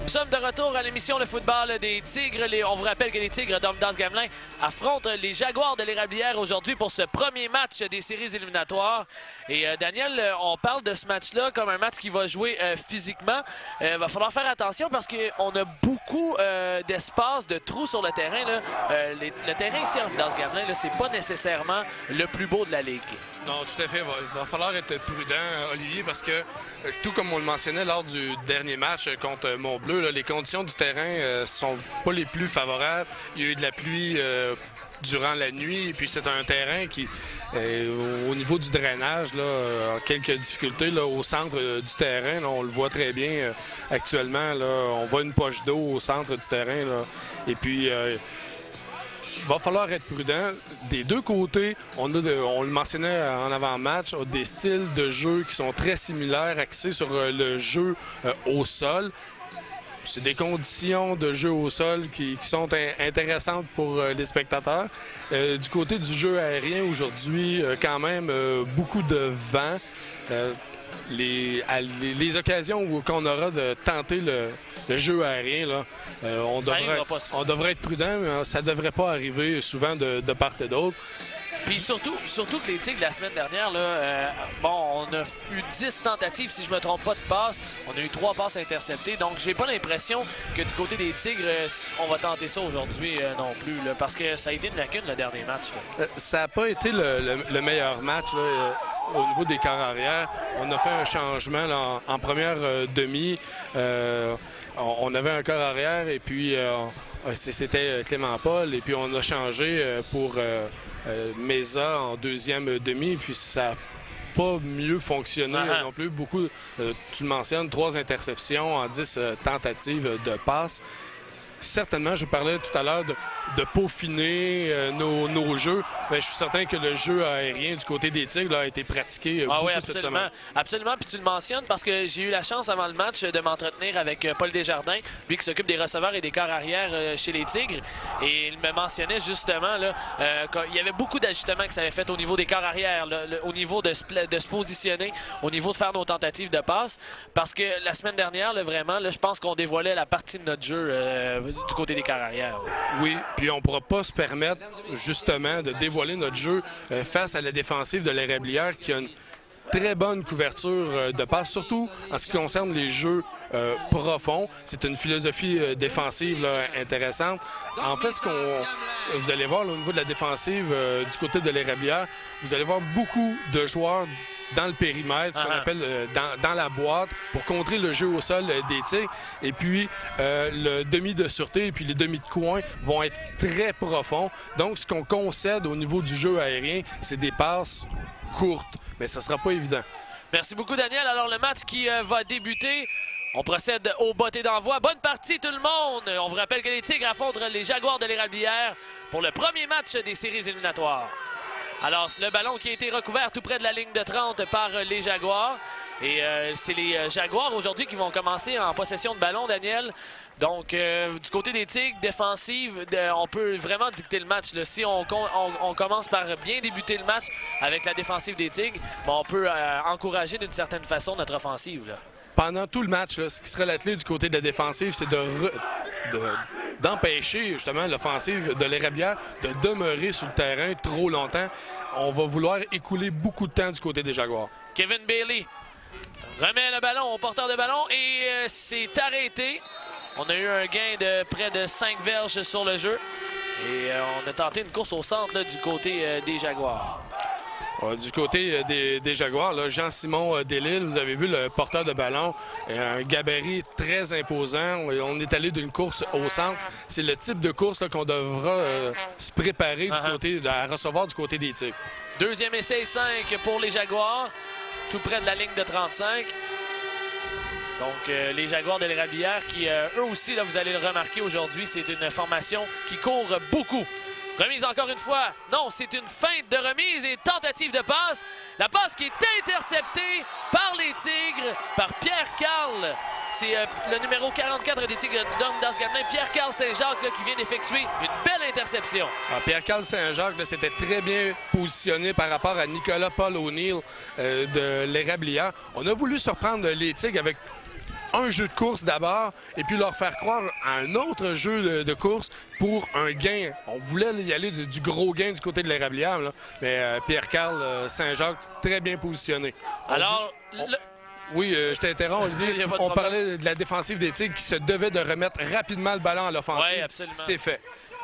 Nous sommes de retour à l'émission Le Football des Tigres. On vous rappelle que les Tigres d'Orme-Dasse-Gamelin affrontent les Jaguars de l'Érablière aujourd'hui pour ce premier match des séries éliminatoires. Et Daniel, on parle de ce match-là comme un match qui va jouer physiquement. Il va falloir faire attention parce qu'on a beaucoup d'espace, de trous sur le terrain. Le terrain ici à Orme-Dasse-Gamelin, c'est pas nécessairement le plus beau de la Ligue. Non, tout à fait. Il va falloir être prudent, Olivier, parce que, tout comme on le mentionnait lors du dernier match contre Mont-Bleu, les conditions du terrain sont pas les plus favorables. Il y a eu de la pluie durant la nuit, et puis c'est un terrain qui, au niveau du drainage, a quelques difficultés au centre du terrain. Là, on le voit très bien actuellement. Là, on voit une poche d'eau au centre du terrain. Là, et puis... il va falloir être prudent. Des deux côtés, on le mentionnait en avant-match, des styles de jeu qui sont très similaires, axés sur le jeu au sol. C'est des conditions de jeu au sol qui sont intéressantes pour les spectateurs. Du côté du jeu aérien, aujourd'hui, quand même, beaucoup de vent. Les occasions qu'on aura de tenter le jeu aérien, là, on devrait être prudent, mais ça ne devrait pas arriver souvent de part et d'autre. Puis surtout que les Tigres, la semaine dernière, on a eu 10 tentatives, si je ne me trompe pas, de passes. On a eu 3 passes interceptées. Donc, j'ai pas l'impression que du côté des Tigres, on va tenter ça aujourd'hui non plus. Là, parce que ça a été une lacune le dernier match. Ça n'a pas été le meilleur match au niveau des corps arrière. On a fait un changement là, en première demi. On avait un corps arrière et puis c'était Clément Paul. Et puis on a changé pour... Mesa en deuxième demi, puis ça n'a pas mieux fonctionné non plus. Beaucoup, tu le mentionnes, 3 interceptions en 10 tentatives de passe. Certainement, je parlais tout à l'heure de peaufiner nos jeux. Mais je suis certain que le jeu aérien du côté des Tigres a été pratiqué beaucoup cette semaine. Absolument, puis tu le mentionnes parce que j'ai eu la chance avant le match de m'entretenir avec Paul Desjardins, lui qui s'occupe des receveurs et des corps arrière chez les Tigres. Et il me mentionnait justement qu'il y avait beaucoup d'ajustements que ça avait fait au niveau des corps arrière, au niveau de se positionner, au niveau de faire nos tentatives de passe. Parce que la semaine dernière, vraiment, je pense qu'on dévoilait la partie de notre jeu du côté des corps arrière. Oui, puis on ne pourra pas se permettre justement de dévoiler notre jeu face à la défensive de l'Érablière qui a une très bonne couverture de passe, surtout en ce qui concerne les jeux profonds. C'est une philosophie défensive intéressante. En fait, vous allez voir au niveau de la défensive du côté de l'Érablière, vous allez voir beaucoup de joueurs dans le périmètre, ce qu'on appelle dans la boîte, pour contrer le jeu au sol des Tigres. Et puis, le demi de sûreté et puis les demi de coin vont être très profonds. Donc, ce qu'on concède au niveau du jeu aérien, c'est des passes courtes. Mais ça ne sera pas évident. Merci beaucoup, Daniel. Alors, le match qui va débuter, on procède au botté d'envoi. Bonne partie, tout le monde! On vous rappelle que les Tigres affrontent les Jaguars de l'Érablière pour le premier match des séries éliminatoires. Alors, le ballon qui a été recouvert tout près de la ligne de 30 par les Jaguars. Et c'est les Jaguars aujourd'hui qui vont commencer en possession de ballon, Daniel. Donc, du côté des Tigres, défensive, on peut vraiment dicter le match. Là. Si on commence par bien débuter le match avec la défensive des Tigres, on peut encourager d'une certaine façon notre offensive. Là. Pendant tout le match, ce qui sera la clé du côté de la défensive, c'est d'empêcher justement l'offensive de l'Érablière de demeurer sur le terrain trop longtemps. On va vouloir écouler beaucoup de temps du côté des Jaguars. Kevin Bailey remet le ballon au porteur de ballon et c'est arrêté. On a eu un gain de près de 5 verges sur le jeu. Et on a tenté une course au centre du côté des Jaguars. Du côté des Jaguars, Jean-Simon Delisle, vous avez vu le porteur de ballon, un gabarit très imposant. On est allé d'une course au centre. C'est le type de course qu'on devra se préparer du côté, à recevoir du côté des Tigres. Deuxième essai 5 pour les Jaguars, tout près de la ligne de 35. Donc, les Jaguars de l'Érablière qui, eux aussi, là, vous allez le remarquer aujourd'hui, c'est une formation qui court beaucoup. Remise encore une fois. Non, c'est une feinte de remise et tentative de passe. La passe qui est interceptée par les Tigres, par Pierre-Carl. C'est le numéro 44 des Tigres d'Orme-Dasse-Gamelin, Pierre-Carl Saint-Jacques, qui vient d'effectuer une belle interception. Pierre-Carl Saint-Jacques s'était très bien positionné par rapport à Nicolas Paul O'Neill de l'Érablière. On a voulu surprendre les Tigres avec un jeu de course d'abord et puis leur faire croire à un autre jeu de course pour un gain. On voulait y aller du gros gain du côté de l'érablière, là, mais Pierre-Carl Saint-Jacques, très bien positionné. Alors, Oui, je t'interromps, Olivier. On parlait de la défensive des Tigres qui se devait de remettre rapidement le ballon à l'offensive. Oui, absolument. C'est fait.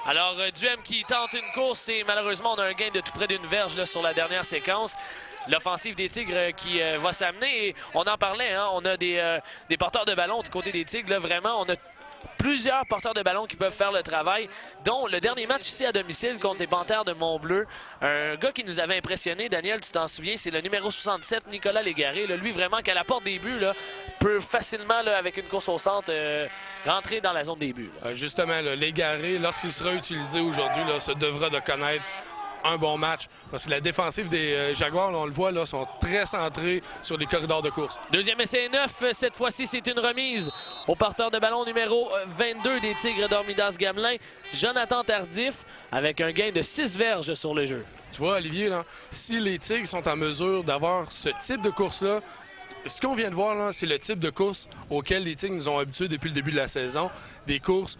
Alors, Duhem qui tente une course et malheureusement, on a un gain de tout près d'une verge là, sur la dernière séquence. L'offensive des Tigres qui va s'amener. Et on en parlait, hein, on a des porteurs de ballon du côté des Tigres. Là, vraiment, on a plusieurs porteurs de ballon qui peuvent faire le travail, dont le dernier match ici à domicile contre les Panthères de Mont-Bleu. Un gars qui nous avait impressionné, Daniel, tu t'en souviens, c'est le numéro 67, Nicolas Légaré. Là, lui, vraiment, qu'à la porte des buts, là, peut facilement, là, avec une course au centre, rentrer dans la zone des buts. Justement, Légaré, lorsqu'il sera utilisé aujourd'hui, se devra de connaître un bon match. Parce que la défensive des Jaguars, là, on le voit, là, sont très centrés sur les corridors de course. Deuxième essai 9. Cette fois-ci, c'est une remise au porteur de ballon numéro 22 des Tigres d'Ormidas-Gamelin, Jonathan Tardif, avec un gain de 6 verges sur le jeu. Tu vois, Olivier, là, si les Tigres sont en mesure d'avoir ce type de course-là, ce qu'on vient de voir, là, c'est le type de course auquel les Tigres nous ont habitués depuis le début de la saison. Des courses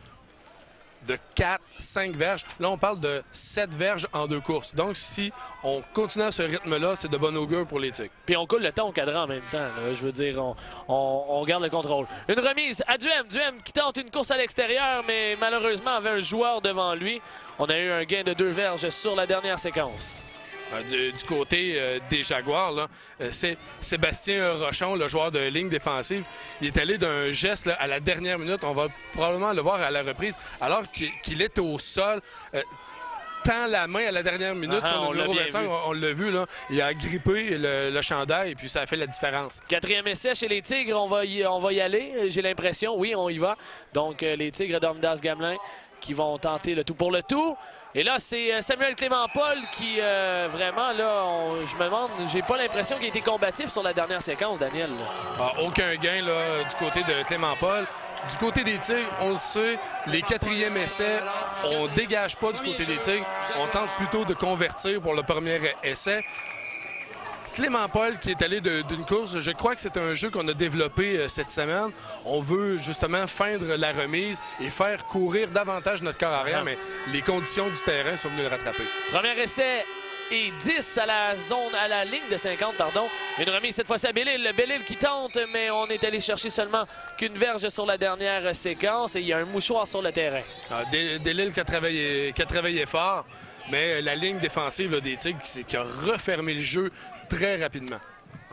de 4-5 verges. Là, on parle de 7 verges en 2 courses. Donc, si on continue à ce rythme-là, c'est de bon augure pour les Tigres. Puis on coule le temps au cadran en même temps. Là. Je veux dire, on garde le contrôle. Une remise à Duhem. Duhem qui tente une course à l'extérieur, mais malheureusement avait un joueur devant lui. On a eu un gain de 2 verges sur la dernière séquence. Du côté des Jaguars, là, c'est Sébastien Rochon, le joueur de ligne défensive. Il est allé d'un geste là, à la dernière minute. On va probablement le voir à la reprise. Alors qu'il est au sol, tend la main à la dernière minute sur le numéro 25. On l'a vu, là. Il a grippé le chandail et puis ça a fait la différence. Quatrième essai chez les Tigres. On va y aller. J'ai l'impression. Oui, on y va. Donc, les Tigres d'Ormidas-Gamelin qui vont tenter le tout pour le tout. Et là, c'est Samuel Clément-Paul qui, vraiment, là, je me demande, j'ai pas l'impression qu'il a été combatif sur la dernière séquence, Daniel. Aucun gain là, du côté de Clément-Paul. Du côté des Tigres, on le sait, les quatrièmes essais, on dégage pas du côté des Tigres. On tente plutôt de convertir pour le premier essai. Clément-Paul qui est allé d'une course, je crois que c'est un jeu qu'on a développé cette semaine. On veut justement feindre la remise et faire courir davantage notre corps arrière, mais les conditions du terrain sont venues le rattraper. Premier essai et 10 à la ligne de 50, pardon. Une remise cette fois-ci à Bellil. Bellil qui tente, mais on est allé chercher seulement qu'une verge sur la dernière séquence et il y a un mouchoir sur le terrain. Bellil qui a travaillé fort, mais la ligne défensive là, des Tigres qui a refermé le jeu très rapidement.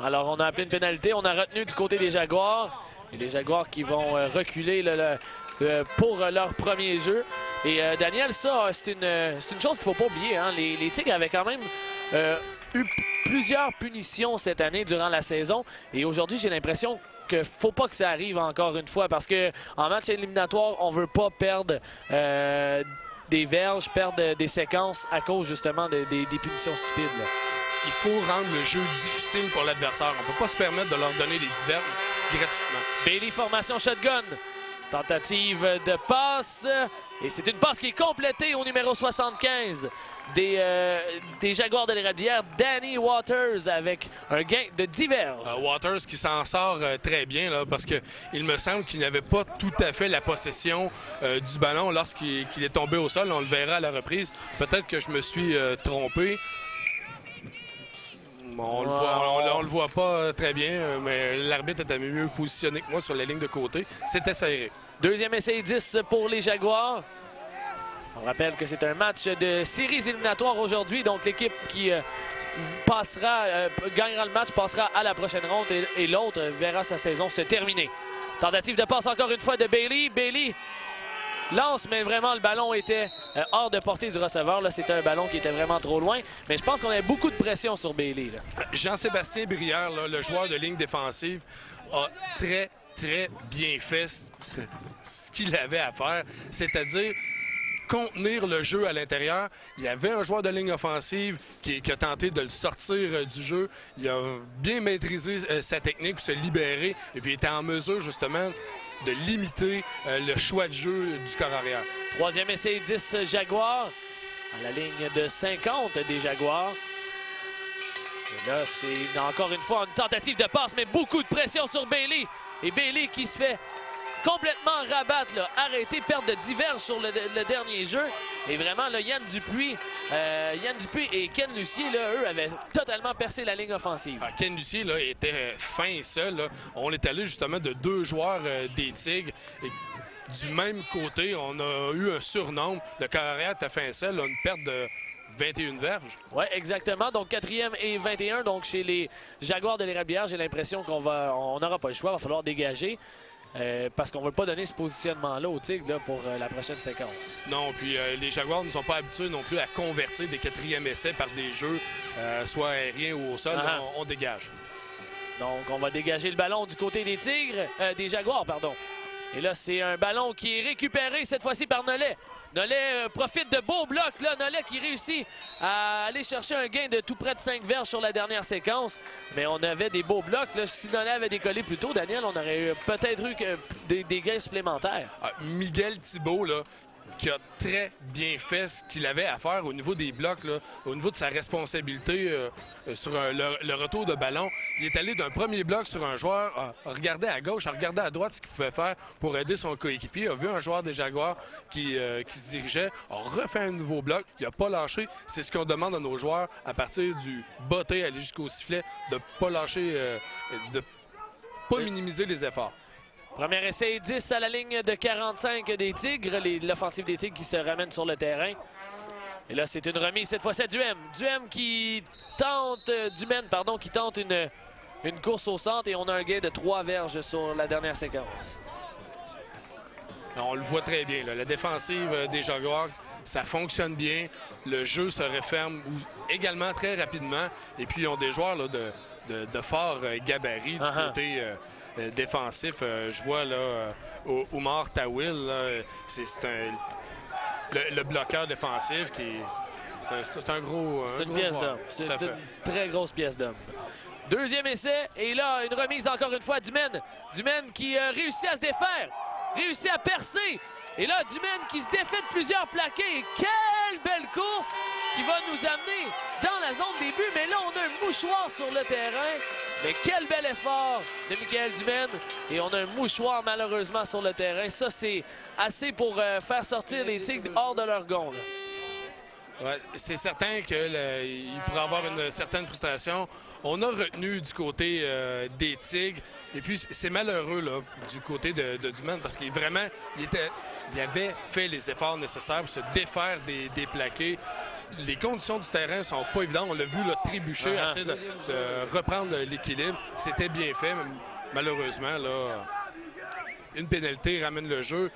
Alors, on a appelé une pénalité. On a retenu du côté des Jaguars. Et les Jaguars qui vont reculer pour leur premier jeu. Et Daniel, ça, c'est une chose qu'il ne faut pas oublier. Hein. Les Tigres avaient quand même eu plusieurs punitions cette année durant la saison. Et aujourd'hui, j'ai l'impression qu'il ne faut pas que ça arrive encore une fois. Parce qu'en match éliminatoire, on ne veut pas perdre des verges, perdre des séquences à cause justement des punitions stupides. Là. Il faut rendre le jeu difficile pour l'adversaire. On ne peut pas se permettre de leur donner des diverses gratuitement. Bailey, formation shotgun. Tentative de passe. Et c'est une passe qui est complétée au numéro 75 des Jaguars de l'Érablière, Danny Waters, avec un gain de 10 verges. Waters qui s'en sort très bien là, parce qu'il me semble qu'il n'avait pas tout à fait la possession du ballon lorsqu'il est tombé au sol. On le verra à la reprise. Peut-être que je me suis trompé. On le voit pas très bien, mais l'arbitre était mieux positionné que moi sur la ligne de côté. C'était serré. Deuxième essai 10 pour les Jaguars. On rappelle que c'est un match de séries éliminatoires aujourd'hui, donc l'équipe qui gagnera le match passera à la prochaine ronde et l'autre verra sa saison se terminer. Tentative de passe encore une fois de Bailey. Bailey lance, mais vraiment le ballon était hors de portée du receveur. Là, c'était un ballon qui était vraiment trop loin. Mais je pense qu'on avait beaucoup de pression sur Bailey. Jean-Sébastien Brière, là, le joueur de ligne défensive, a très bien fait ce qu'il avait à faire. C'est-à-dire contenir le jeu à l'intérieur. Il y avait un joueur de ligne offensive qui a tenté de le sortir du jeu. Il a bien maîtrisé sa technique, se libérer, et puis il était en mesure justement de limiter le choix de jeu du corps arrière. Troisième essai 10 Jaguars à la ligne de 50 des Jaguars. Et là, c'est encore une fois une tentative de passe, mais beaucoup de pression sur Bailey. Et Bailey qui se fait complètement rabattre, là, arrêté, perte de diverges sur le dernier jeu. Et vraiment, là, Yann Dupuis et Ken Lucier, là, eux, avaient totalement percé la ligne offensive. Ken Lucier là, était fin et seul. Là. On est allé justement de 2 joueurs des Tigres. Et du même côté, on a eu un surnombre. Le carrière était fin seul, une perte de 21 verges. Oui, exactement. Donc, 4e et 21. Donc, chez les Jaguars de l'Érablière, j'ai l'impression qu'on n'aura pas le choix. Il va falloir dégager. Parce qu'on ne veut pas donner ce positionnement-là aux Tigres là, pour la prochaine séquence. Non, puis les Jaguars ne sont pas habitués non plus à convertir des 4e essais par des jeux, soit aériens ou au sol. On dégage. Donc, on va dégager le ballon du côté des Tigres, des Jaguars, pardon. Et là, c'est un ballon qui est récupéré cette fois-ci par Nollet. Nollet profite de beaux blocs, là. Nollet qui réussit à aller chercher un gain de tout près de 5 verges sur la dernière séquence. Mais on avait des beaux blocs, là. Si Nollet avait décollé plus tôt, Daniel, on aurait peut-être eu des gains supplémentaires. Miguel Thibault, là, qui a très bien fait ce qu'il avait à faire au niveau des blocs, là, au niveau de sa responsabilité sur le retour de ballon. Il est allé d'un premier bloc sur un joueur, a regardé à gauche, a regardé à droite ce qu'il pouvait faire pour aider son coéquipier, a vu un joueur des Jaguars qui se dirigeait, a refait un nouveau bloc, il n'a pas lâché. C'est ce qu'on demande à nos joueurs à partir du botté, aller jusqu'au sifflet, de ne pas lâcher, de pas minimiser les efforts. Premier essai, 10 à la ligne de 45 des Tigres. L'offensive des Tigres qui se ramène sur le terrain. Et là, c'est une remise cette fois-ci à Duhem. Duhem qui tente, qui tente une course au centre et on a un gain de 3 verges sur la dernière séquence. On le voit très bien. Là. La défensive des Jaguars, ça fonctionne bien. Le jeu se referme également très rapidement. Et puis, ils ont des joueurs là, de fort gabarit du côté défensif. Je vois là Oumar Tawil, c'est le bloqueur défensif qui c'est un gros. C'est une pièce d'homme. C'est une très grosse pièce d'homme. Deuxième essai, et là, une remise encore une fois Dumaine. Dumaine qui réussit à se défaire, réussit à percer. Et là, Dumaine qui se défait de plusieurs plaqués. Et quelle belle course qui va nous amener dans la zone des buts. Mais là, on a un mouchoir sur le terrain. Mais quel bel effort de Michael Dumaine. Et on a un mouchoir malheureusement sur le terrain. Ça, c'est assez pour faire sortir les Tigres hors de leur gonds. Ouais, c'est certain qu'il pourrait avoir une certaine frustration. On a retenu du côté des Tigres. Et puis, c'est malheureux là, du côté de Dumaine parce qu'il vraiment, il avait fait les efforts nécessaires pour se défaire des plaqués. Les conditions du terrain sont pas évidentes. On l'a vu là, trébucher, essayer de reprendre l'équilibre. C'était bien fait, mais malheureusement, là, une pénalité ramène le jeu.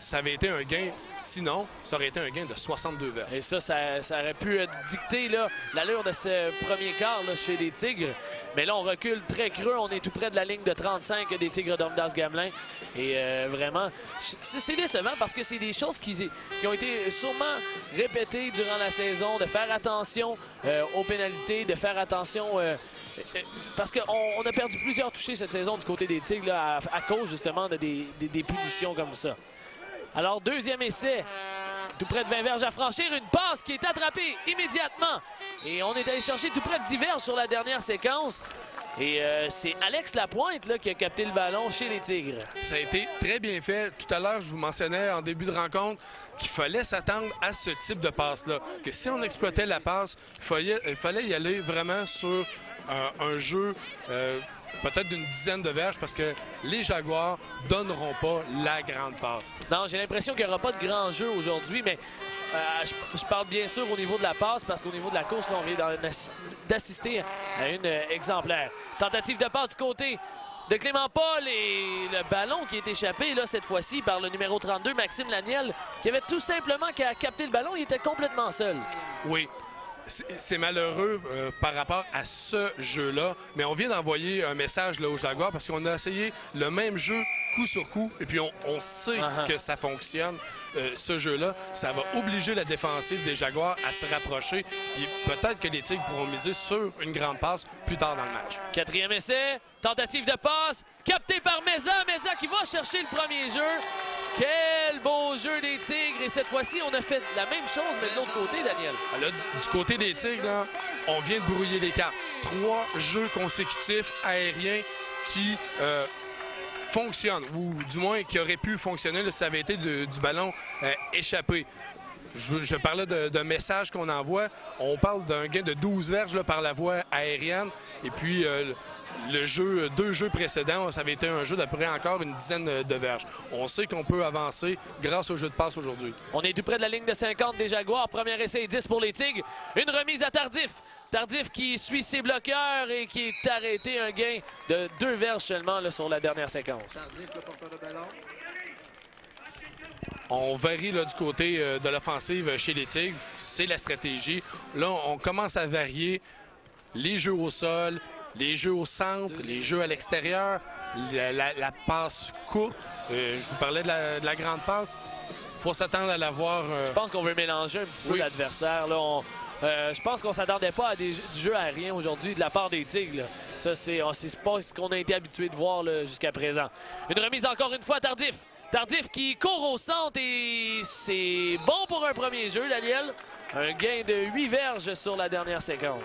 Ça avait été un gain. Sinon, ça aurait été un gain de 62 verges. Et ça aurait pu dicter l'allure de ce premier quart là, chez les Tigres. Mais là, on recule très creux. On est tout près de la ligne de 35 des Tigres d'Ornedas-Gamelin. Et vraiment, c'est décevant parce que c'est des choses qui ont été sûrement répétées durant la saison, de faire attention aux pénalités, de faire attention... parce qu'on a perdu plusieurs touchés cette saison du côté des Tigres là, à cause justement de des punitions comme ça. Alors, deuxième essai, tout près de 20 verges à franchir, une passe qui est attrapée immédiatement. Et on est allé chercher tout près de 10 verges sur la dernière séquence. Et c'est Alex Lapointe là, qui a capté le ballon chez les Tigres. Ça a été très bien fait. Tout à l'heure, je vous mentionnais en début de rencontre qu'il fallait s'attendre à ce type de passe-là. Que si on exploitait la passe, il fallait y aller vraiment sur un jeu peut-être d'une dizaine de verges parce que les Jaguars donneront pas la grande passe. Non, j'ai l'impression qu'il n'y aura pas de grand jeu aujourd'hui, mais je parle bien sûr au niveau de la passe parce qu'au niveau de la course, là, on vient d'assister à une exemplaire. Tentative de passe du côté de Clément Paul et le ballon qui est échappé là cette fois-ci par le numéro 32, Maxime Laniel, qui avait tout simplement qu'à capter le ballon, il était complètement seul. Oui. C'est malheureux par rapport à ce jeu-là, mais on vient d'envoyer un message là, aux Jaguars parce qu'on a essayé le même jeu coup sur coup et puis on sait que ça fonctionne. Ce jeu-là, ça va obliger la défensive des Jaguars à se rapprocher et peut-être que les Tigres pourront miser sur une grande passe plus tard dans le match. Quatrième essai, tentative de passe, capté par Meza. Meza qui va chercher le premier jeu. Quel beau jeu des Tigres! Et cette fois-ci, on a fait la même chose, mais de l'autre côté, Daniel. Là, du côté des Tigres, là, on vient de brouiller les cartes. 3 jeux consécutifs aériens qui fonctionne, ou du moins qui aurait pu fonctionner là, si ça avait été du ballon échappé. Je parlais d'un message qu'on envoie. On parle d'un gain de 12 verges là, par la voie aérienne. Et puis, deux jeux précédents, ça avait été un jeu d'à peu près encore une dizaine de verges. On sait qu'on peut avancer grâce au jeu de passe aujourd'hui. On est tout près de la ligne de 50 des Jaguars. Premier essai 10 pour les Tigres. Une remise à Tardif. Tardif qui suit ses bloqueurs et qui est arrêté, un gain de 2 verges seulement là, sur la dernière séquence. Tardif, le porteur de ballon. On varie là, du côté de l'offensive chez les Tigres. C'est la stratégie. Là, on commence à varier les jeux au sol, les jeux au centre, les jeux à l'extérieur, la passe courte. Je vous parlais de la grande passe. Il faut s'attendre à la voir. Je pense qu'on veut mélanger un petit peu Oui. l'adversaire. Je pense qu'on ne s'attendait pas à du jeu aérien aujourd'hui de la part des Tigres. Là. Ça, c'est pas ce qu'on a été habitué de voir jusqu'à présent. Une remise encore une fois, Tardif. Tardif qui court au centre et c'est bon pour un premier jeu, Daniel. Un gain de 8 verges sur la dernière séquence.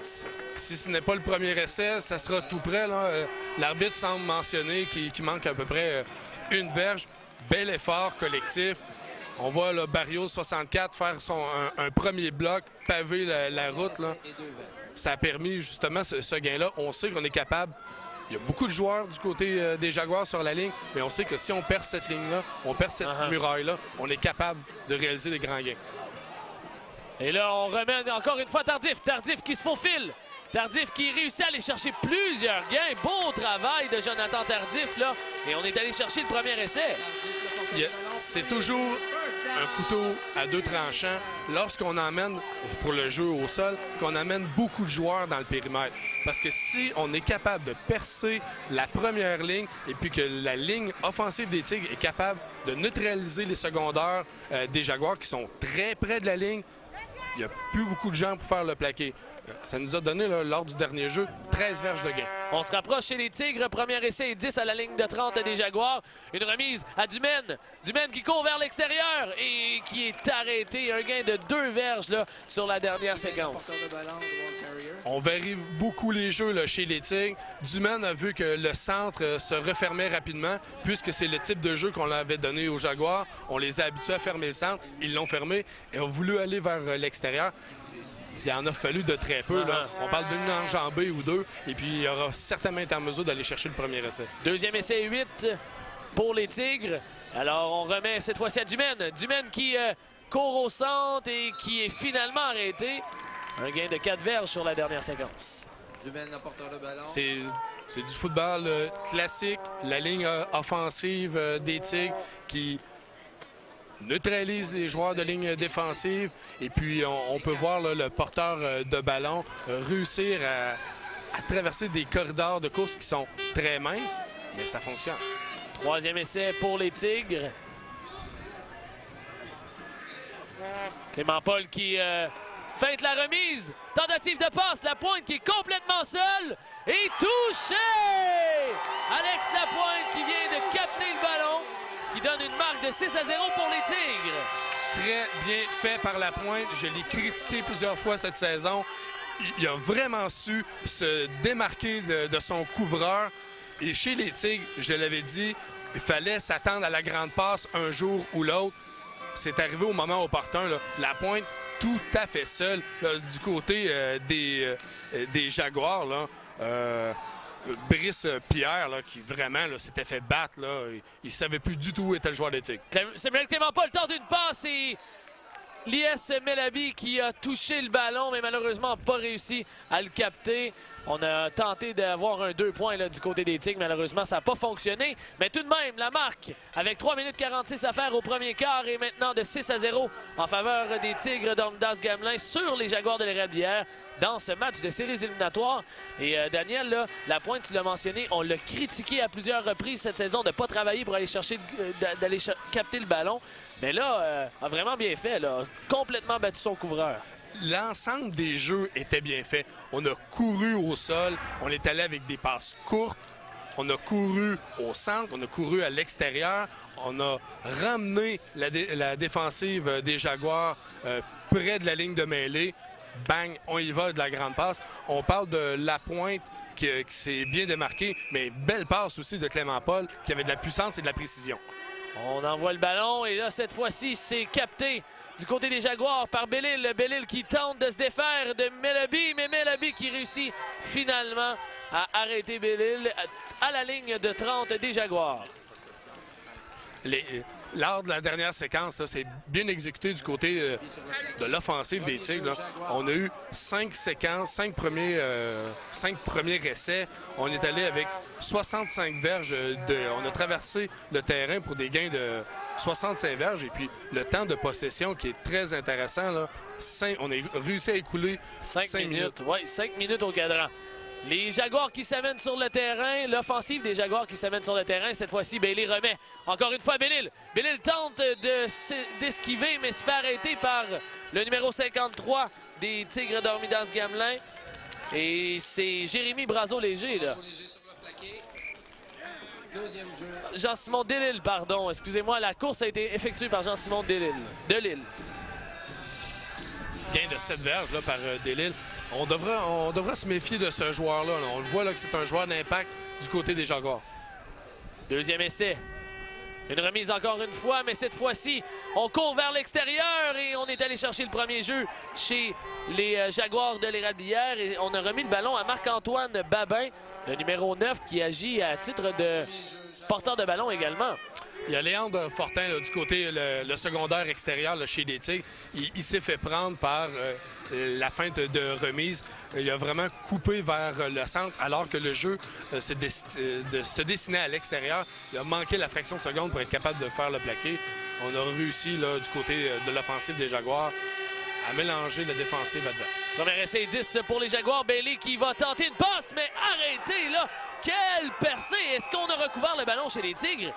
Si ce n'est pas le premier essai, ça sera tout près. L'arbitre semble mentionner qu'il manque à peu près une verge. Bel effort collectif. On voit là, Barrios 64 faire un premier bloc, paver la route. Là. Ça a permis justement ce gain-là. On sait qu'on est capable. Il y a beaucoup de joueurs du côté des Jaguars sur la ligne, mais on sait que si on perd cette ligne-là, on perd cette muraille-là, on est capable de réaliser des grands gains. Et là, on remet encore une fois Tardif. Tardif qui se faufile. Tardif qui réussit à aller chercher plusieurs gains. Beau travail de Jonathan Tardif, là. Et on est allé chercher le premier essai. C'est toujours un couteau à deux tranchants lorsqu'on emmène, pour le jeu au sol, qu'on amène beaucoup de joueurs dans le périmètre. Parce que si on est capable de percer la première ligne et puis que la ligne offensive des Tigres est capable de neutraliser les secondaires des Jaguars qui sont très près de la ligne, il n'y a plus beaucoup de gens pour faire le plaqué. Ça nous a donné, là, lors du dernier jeu, 13 verges de gain. On se rapproche chez les Tigres. Premier essai 10 à la ligne de 30 des Jaguars. Une remise à Dumaine. Dumaine qui court vers l'extérieur et qui est arrêté. Un gain de 2 verges là, sur la dernière séquence. On varie beaucoup les jeux là, chez les Tigres. Dumaine a vu que le centre se refermait rapidement puisque c'est le type de jeu qu'on avait donné aux Jaguars. On les a habitués à fermer le centre. Ils l'ont fermé et ont voulu aller vers l'extérieur. Il en a fallu de très peu. Là. On parle d'une enjambée ou deux. Et puis, il aura certainement été en mesure d'aller chercher le premier essai. Deuxième essai 8 pour les Tigres. Alors, on remet cette fois-ci à Dumaine. Dumaine qui court au centre et qui est finalement arrêté. Un gain de 4 verges sur la dernière séquence. Dumaine, le porteur de ballon. C'est du football classique. La ligne offensive des Tigres qui neutralise les joueurs de ligne défensive. Et puis, on peut voir là, le porteur de ballon réussir à traverser des corridors de course qui sont très minces, mais ça fonctionne. Troisième essai pour les Tigres. Clément Paul qui feinte la remise. Tentative de passe. Lapointe qui est complètement seul. Et touché! Alex Lapointe qui vient de capter le ballon, qui donne une marque de 6-0 pour les Tigres. Très bien fait par Lapointe. Je l'ai critiqué plusieurs fois cette saison. Il a vraiment su se démarquer de son couvreur. Et chez les Tigres, je l'avais dit, il fallait s'attendre à la grande passe un jour ou l'autre. C'est arrivé au moment opportun. Là. Lapointe, tout à fait seul là, du côté des Jaguars. Là. Brice Pierre, là, qui vraiment s'était fait battre, là, il ne savait plus du tout où était le joueur des Tigres. Samuel Clément Paul tente une passe et Lies Melabi qui a touché le ballon, mais malheureusement pas réussi à le capter. On a tenté d'avoir un 2 points là, du côté des Tigres. Malheureusement, ça n'a pas fonctionné. Mais tout de même, la marque, avec 3 minutes 46 à faire au premier quart, est maintenant de 6-0 en faveur des Tigres d'Ornedas Gamelin sur les Jaguars de l'Érablière dans ce match de séries éliminatoires. Et Daniel, là, Lapointe, tu l'as mentionné, on l'a critiqué à plusieurs reprises cette saison de ne pas travailler pour aller chercher, d'aller capter le ballon. Mais là, a vraiment bien fait, là, complètement battu son couvreur. L'ensemble des jeux était bien fait. On a couru au sol, on est allé avec des passes courtes, on a couru au centre, on a couru à l'extérieur, on a ramené la défensive des Jaguars près de la ligne de mêlée. Bang, on y va de la grande passe. On parle de Lapointe qui s'est bien démarqué, mais belle passe aussi de Clément Paul, qui avait de la puissance et de la précision. On envoie le ballon et là, cette fois-ci, c'est capté du côté des Jaguars par Bellil. Bellil qui tente de se défaire de Mellaby, mais Mellaby qui réussit finalement à arrêter Bellil à la ligne de 30 des Jaguars. Lors de la dernière séquence, c'est bien exécuté du côté de l'offensive des Tigres. Là. On a eu 5 séquences, 5 premiers essais. On est allé avec 65 verges. On a traversé le terrain pour des gains de 65 verges. Et puis le temps de possession qui est très intéressant. Là, on a réussi à écouler 5 minutes. Oui, 5 minutes au cadran. Les Jaguars qui s'amènent sur le terrain, l'offensive des Jaguars qui s'amène sur le terrain. Cette fois-ci, Bailey remet encore une fois Bellil. Bellil tente d'esquiver, mais se fait arrêter par le numéro 53 des Tigres d'Ormidas-Gamelin. Et c'est Jérémy Brazo-Léger, là. Jean-Simon Delille, pardon. Excusez-moi, la course a été effectuée par Jean-Simon Delille. Gain de 7 verges là, par Delille. On devra se méfier de ce joueur-là. On le voit là, que c'est un joueur d'impact du côté des Jaguars. Deuxième essai. Une remise encore une fois, mais cette fois-ci, on court vers l'extérieur et on est allé chercher le premier jeu chez les Jaguars de l'Érablière. Et on a remis le ballon à Marc-Antoine Babin, le numéro 9, qui agit à titre de porteur de ballon également. Il y a Léandre Fortin là, du côté le secondaire extérieur là, chez les Tigres. Il s'est fait prendre par la feinte de remise. Il a vraiment coupé vers le centre alors que le jeu se dessinait à l'extérieur. Il a manqué la fraction de seconde pour être capable de faire le plaqué. On a réussi là, du côté de l'offensive des Jaguars à mélanger la défensive adverse. Premier essai 10 pour les Jaguars. Bailey qui va tenter une passe, mais arrêtez là! Quelle percée! Est-ce qu'on a recouvert le ballon chez les Tigres?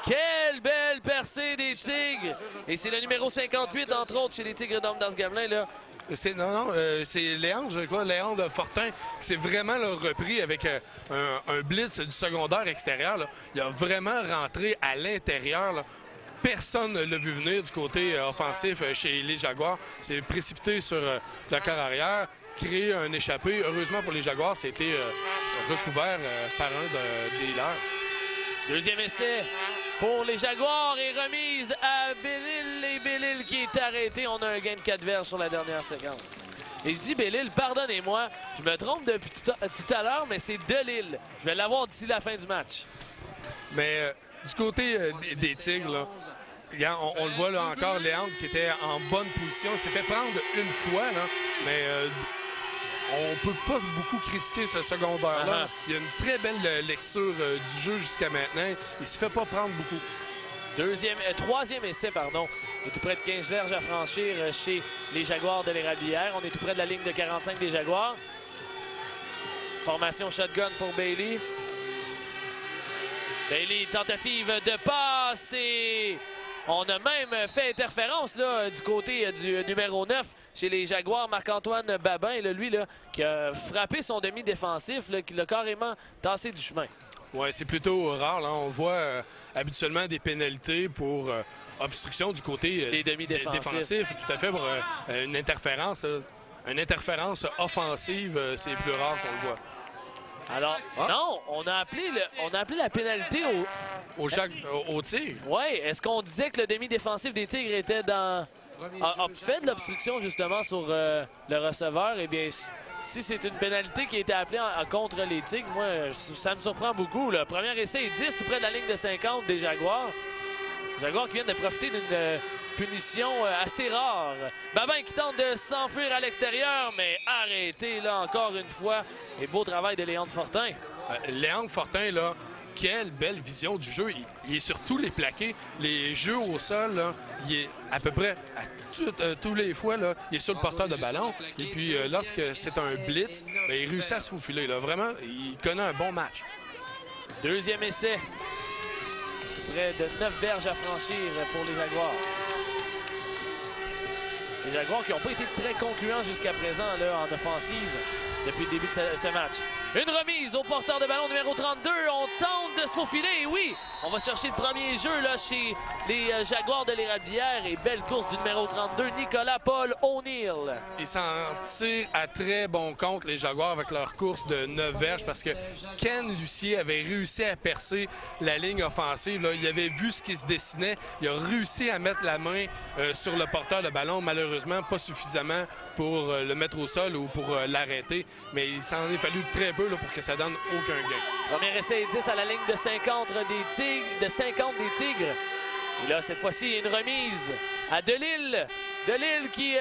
Quelle belle percée des Tigres! Et c'est le numéro 58, entre autres, chez les Tigres d'Ormidas-Gamelin, là. C'est Léandre, je crois, Léandre Fortin, qui s'est vraiment là, repris avec un blitz du secondaire extérieur. Là. Il a vraiment rentré à l'intérieur. Là. Personne ne l'a vu venir du côté offensif chez les Jaguars. C'est précipité sur le corps arrière, créé un échappé. Heureusement pour les Jaguars, c'était recouvert par un des leurs. Deuxième essai pour les Jaguars et remise à Bellil. Et Bellil qui est arrêté. On a un gain de 4 verges sur la dernière séquence. Et je dis Bellil, pardonnez-moi, je me trompe depuis tout à l'heure, mais c'est Delille. Je vais l'avoir d'ici la fin du match. Mais du côté des Tigres, là, regarde, on le voit là encore, Léandre qui était en bonne position. Il s'est fait prendre une fois, là, mais on peut pas beaucoup critiquer ce secondaire-là. Il y a une très belle lecture du jeu jusqu'à maintenant. Il se fait pas prendre beaucoup. Troisième essai, pardon. On est tout près de 15 verges à franchir chez les Jaguars de l'Érablière. On est tout près de la ligne de 45 des Jaguars. Formation shotgun pour Bailey. Bailey, tentative de passe et on a même fait interférence là, du côté du numéro 9 chez les Jaguars, Marc-Antoine Babin, là, lui là, qui a frappé son demi-défensif, qui l'a carrément tassé du chemin. Oui, c'est plutôt rare. Là. On voit habituellement des pénalités pour obstruction du côté des demi-défensifs. Tout à fait, pour une interférence. Une interférence offensive, c'est plus rare qu'on le voit. Alors, non, on a appelé la pénalité au Tigre. Oui, est-ce qu'on disait que le demi-défensif des Tigres était a fait de l'obstruction justement sur le receveur? Eh bien, si c'est une pénalité qui a été appelée contre les Tigres, moi, ça me surprend beaucoup. Le premier essai est 10 tout près de la ligne de 50 des Jaguars. Les Jaguars qui viennent de profiter d'une punition assez rare. Babin qui tente de s'enfuir à l'extérieur, mais arrêté là encore une fois. Et beau travail de Léandre Fortin. Léandre Fortin, là, quelle belle vision du jeu. Il est sur tous les plaqués. Les jeux au sol, là, il est à peu près à tous les fois, là, il est sur le porteur de ballon. Et puis, lorsque c'est un blitz, ben, il réussit à se faufiler. Là. Vraiment, il connaît un bon match. Deuxième essai. Près de 9 verges à franchir pour les Jaguars. Les Jaguars qui n'ont pas été très concluants jusqu'à présent là, en offensive. depuis le début de ce match. Une remise au porteur de ballon numéro 32. On tente de se faufiler. Et oui, on va chercher le premier jeu là, chez les Jaguars de l'Éradière. Et belle course du numéro 32, Nicolas Paul O'Neill. Ils s'en tirent à très bon compte, les Jaguars, avec leur course de 9 verges, parce que Ken Lucier avait réussi à percer la ligne offensive. Là. Il avait vu ce qui se dessinait. Il a réussi à mettre la main sur le porteur de ballon. Malheureusement, pas suffisamment pour le mettre au sol ou pour l'arrêter. Mais il s'en est fallu très peu là, pour que ça donne aucun gain. Premier essai et 10 à la ligne de 50 des Tigres. Et là, cette fois-ci, une remise à Delisle. Delisle qui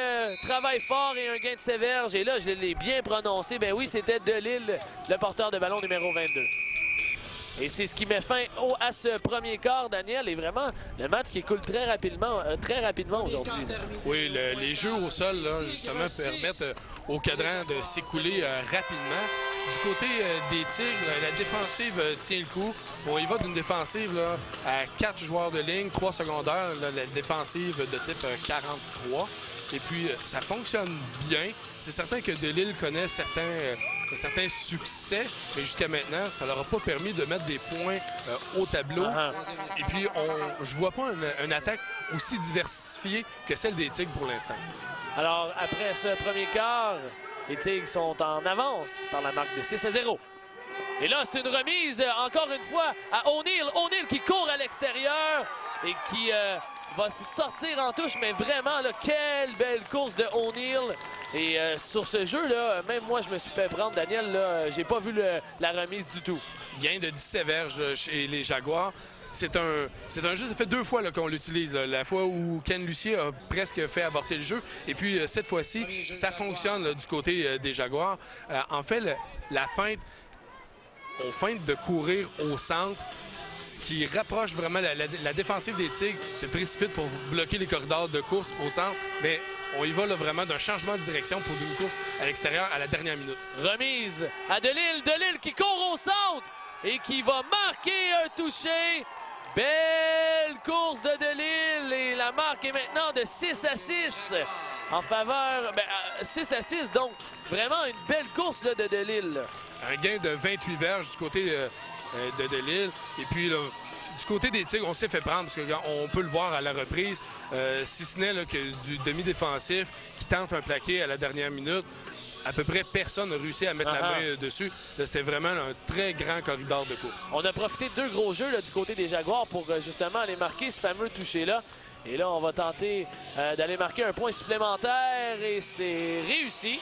travaille fort et un gain de séverge. Et là, je l'ai bien prononcé. Ben oui, c'était Delisle, le porteur de ballon numéro 22. Et c'est ce qui met fin à ce premier quart, Daniel. Et vraiment, le match qui coule très rapidement aujourd'hui. Oui, les jeux au sol, là, justement, permettent au cadran de s'écouler rapidement. Du côté des Tigres, la défensive tient le coup. On y va d'une défensive là, à 4 joueurs de ligne, 3 secondaires, là, la défensive de type 43. Et puis, ça fonctionne bien. C'est certain que Delisle connaît certains succès, mais jusqu'à maintenant, ça leur a pas permis de mettre des points au tableau. Et puis, je vois pas une attaque aussi diversifiée que celle des Tigres pour l'instant. Alors, après ce premier quart, les Tigres sont en avance par la marque de 6-0. Et là, c'est une remise, encore une fois, à O'Neill. O'Neill qui court à l'extérieur et qui va sortir en touche. Mais vraiment, là, quelle belle course de O'Neill. Et sur ce jeu-là, même moi, je me suis fait prendre, Daniel, là, j'ai pas vu la remise du tout. Gain de 17 verges chez les Jaguars. C'est un jeu, ça fait 2 fois qu'on l'utilise. La fois où Ken Lucier a presque fait avorter le jeu. Et puis, cette fois-ci, ça fonctionne là, du côté des Jaguars. En fait, la feinte, on feinte de courir au centre, ce qui rapproche vraiment la défensive des Tigres, se précipite pour bloquer les corridors de course au centre. Mais on y va là, vraiment d'un changement de direction pour une course à l'extérieur à la dernière minute. Remise à Delisle. Delisle qui court au centre et qui va marquer un touché. Belle course de Delisle et la marque est maintenant de 6-6 en faveur, 6-6, donc vraiment une belle course là, de Delisle. Un gain de 28 verges du côté de Delisle. Et puis là, du côté des Tigres, on s'est fait prendre, parce qu'on peut le voir à la reprise, si ce n'est que du demi-défensif qui tente un plaqué à la dernière minute. À peu près personne n'a réussi à mettre la main dessus. C'était vraiment un très grand corridor de course. On a profité de 2 gros jeux là, du côté des Jaguars pour justement aller marquer ce fameux toucher-là. Et là, on va tenter d'aller marquer un point supplémentaire et c'est réussi.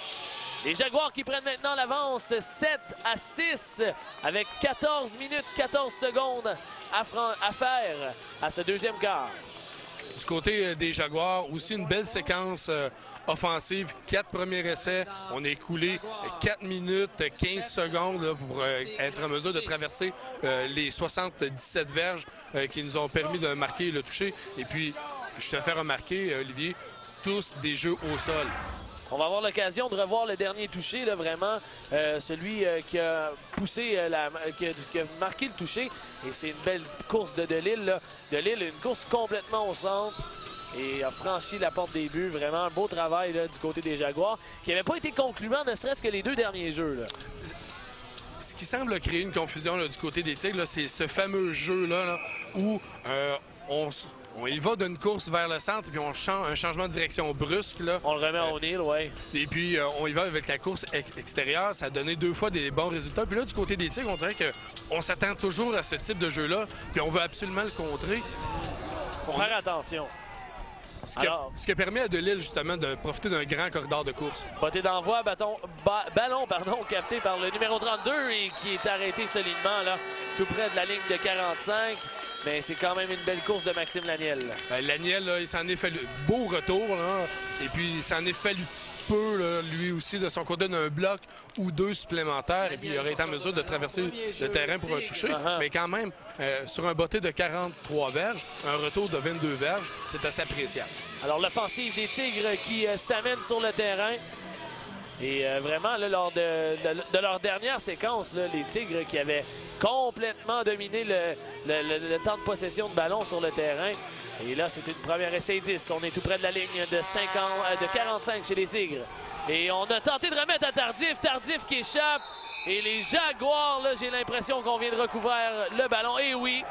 Les Jaguars qui prennent maintenant l'avance 7-6 avec 14 minutes 14 secondes à faire à ce deuxième quart. Du côté des Jaguars, aussi une belle séquence offensive. 4 premiers essais. On a écoulé 4 minutes 15 secondes là, pour être en mesure de traverser les 77 verges qui nous ont permis de marquer le toucher. Et puis, je te fais remarquer, Olivier, tous des jeux au sol. On va avoir l'occasion de revoir le dernier touché, là, vraiment, celui qui a poussé, qui a marqué le touché. Et c'est une belle course de Delisle. Delisle, une course complètement au centre et a franchi la porte des buts. Vraiment un beau travail là, du côté des Jaguars, qui n'avait pas été concluant, ne serait-ce que les 2 derniers jeux. Là. Ce qui semble créer une confusion là, du côté des Tigres, c'est ce fameux jeu-là là, où on y va d'une course vers le centre, puis on change un changement de direction brusque. Là. On le remet à O'Neill, oui. Et puis, on y va avec la course extérieure. Ça a donné 2 fois des bons résultats. Puis là, du côté des Tigres, on dirait qu'on s'attend toujours à ce type de jeu-là, puis on veut absolument le contrer. Faut faire attention. Ce qui permet à Delisle, justement, de profiter d'un grand corridor de course. Bottée d'envoi, ballon capté par le numéro 32 et qui est arrêté solidement, là, tout près de la ligne de 45. Mais c'est quand même une belle course de Maxime Laniel. Laniel, là, il s'en est fallu beau retour, là, et puis il s'en est fallu peu, là, lui aussi, de son côté, d'un bloc ou 2 supplémentaires, et puis il aurait été en mesure de traverser le terrain pour un toucher. Mais quand même, sur un botté de 43 verges, un retour de 22 verges, c'est assez appréciable. Alors l'offensive des Tigres qui s'amène sur le terrain. Et vraiment, là, lors de leur dernière séquence, là, les Tigres qui avaient complètement dominé le temps de possession de ballon sur le terrain. Et là, c'est une première essai 10. On est tout près de la ligne de 45 chez les Tigres. Et on a tenté de remettre à Tardif. Tardif qui échappe. Et les Jaguars, là, j'ai l'impression qu'on vient de recouvrir le ballon. Et oui.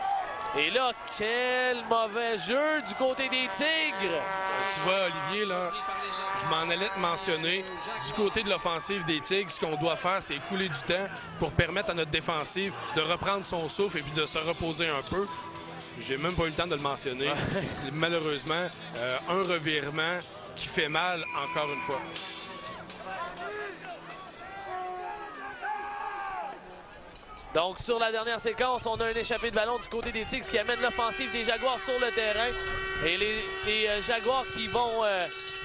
Et là, quel mauvais jeu du côté des Tigres. Tu vois, Olivier, là, je m'en allais te mentionner. Du côté de l'offensive des Tigres, ce qu'on doit faire, c'est écouler du temps pour permettre à notre défensive de reprendre son souffle et puis de se reposer un peu. J'ai même pas eu le temps de le mentionner. Malheureusement, un revirement qui fait mal encore une fois. Donc, sur la dernière séquence, on a un échappé de ballon du côté des Tigres qui amène l'offensive des Jaguars sur le terrain. Et les Jaguars qui vont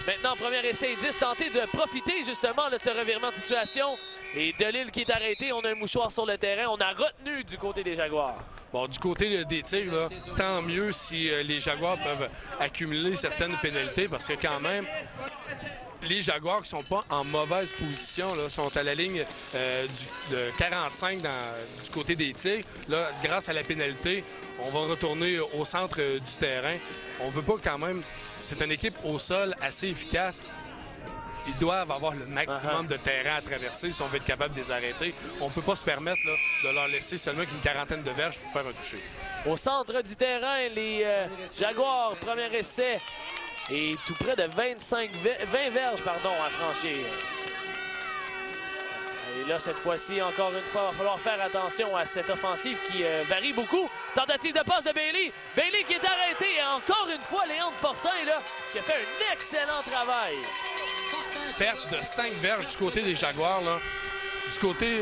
maintenant, en premier essai 10, tenter de profiter justement de ce revirement de situation. Et Delisle qui est arrêté, on a un mouchoir sur le terrain. On a retenu du côté des Jaguars. Bon, du côté des Tigres, là, tant mieux si les Jaguars peuvent accumuler certaines pénalités parce que quand même, les Jaguars qui sont pas en mauvaise position, là, sont à la ligne de 45 du côté des Tigres. Là, grâce à la pénalité, on va retourner au centre du terrain. On veut pas quand même... C'est une équipe au sol assez efficace. Ils doivent avoir le maximum de terrain à traverser si on veut être capable de les arrêter. On ne peut pas se permettre là, de leur laisser seulement qu'une quarantaine de verges pour faire un toucher. Au centre du terrain, les Jaguars, premier essai, et tout près de 20 verges à franchir. Et là, cette fois-ci, encore une fois, il va falloir faire attention à cette offensive qui varie beaucoup. Tentative de passe de Bailey. Bailey qui est arrêté. Et encore une fois, Léon Fortin, là, qui a fait un excellent travail. Perte de 5 verges du côté des Jaguars. Là. Du côté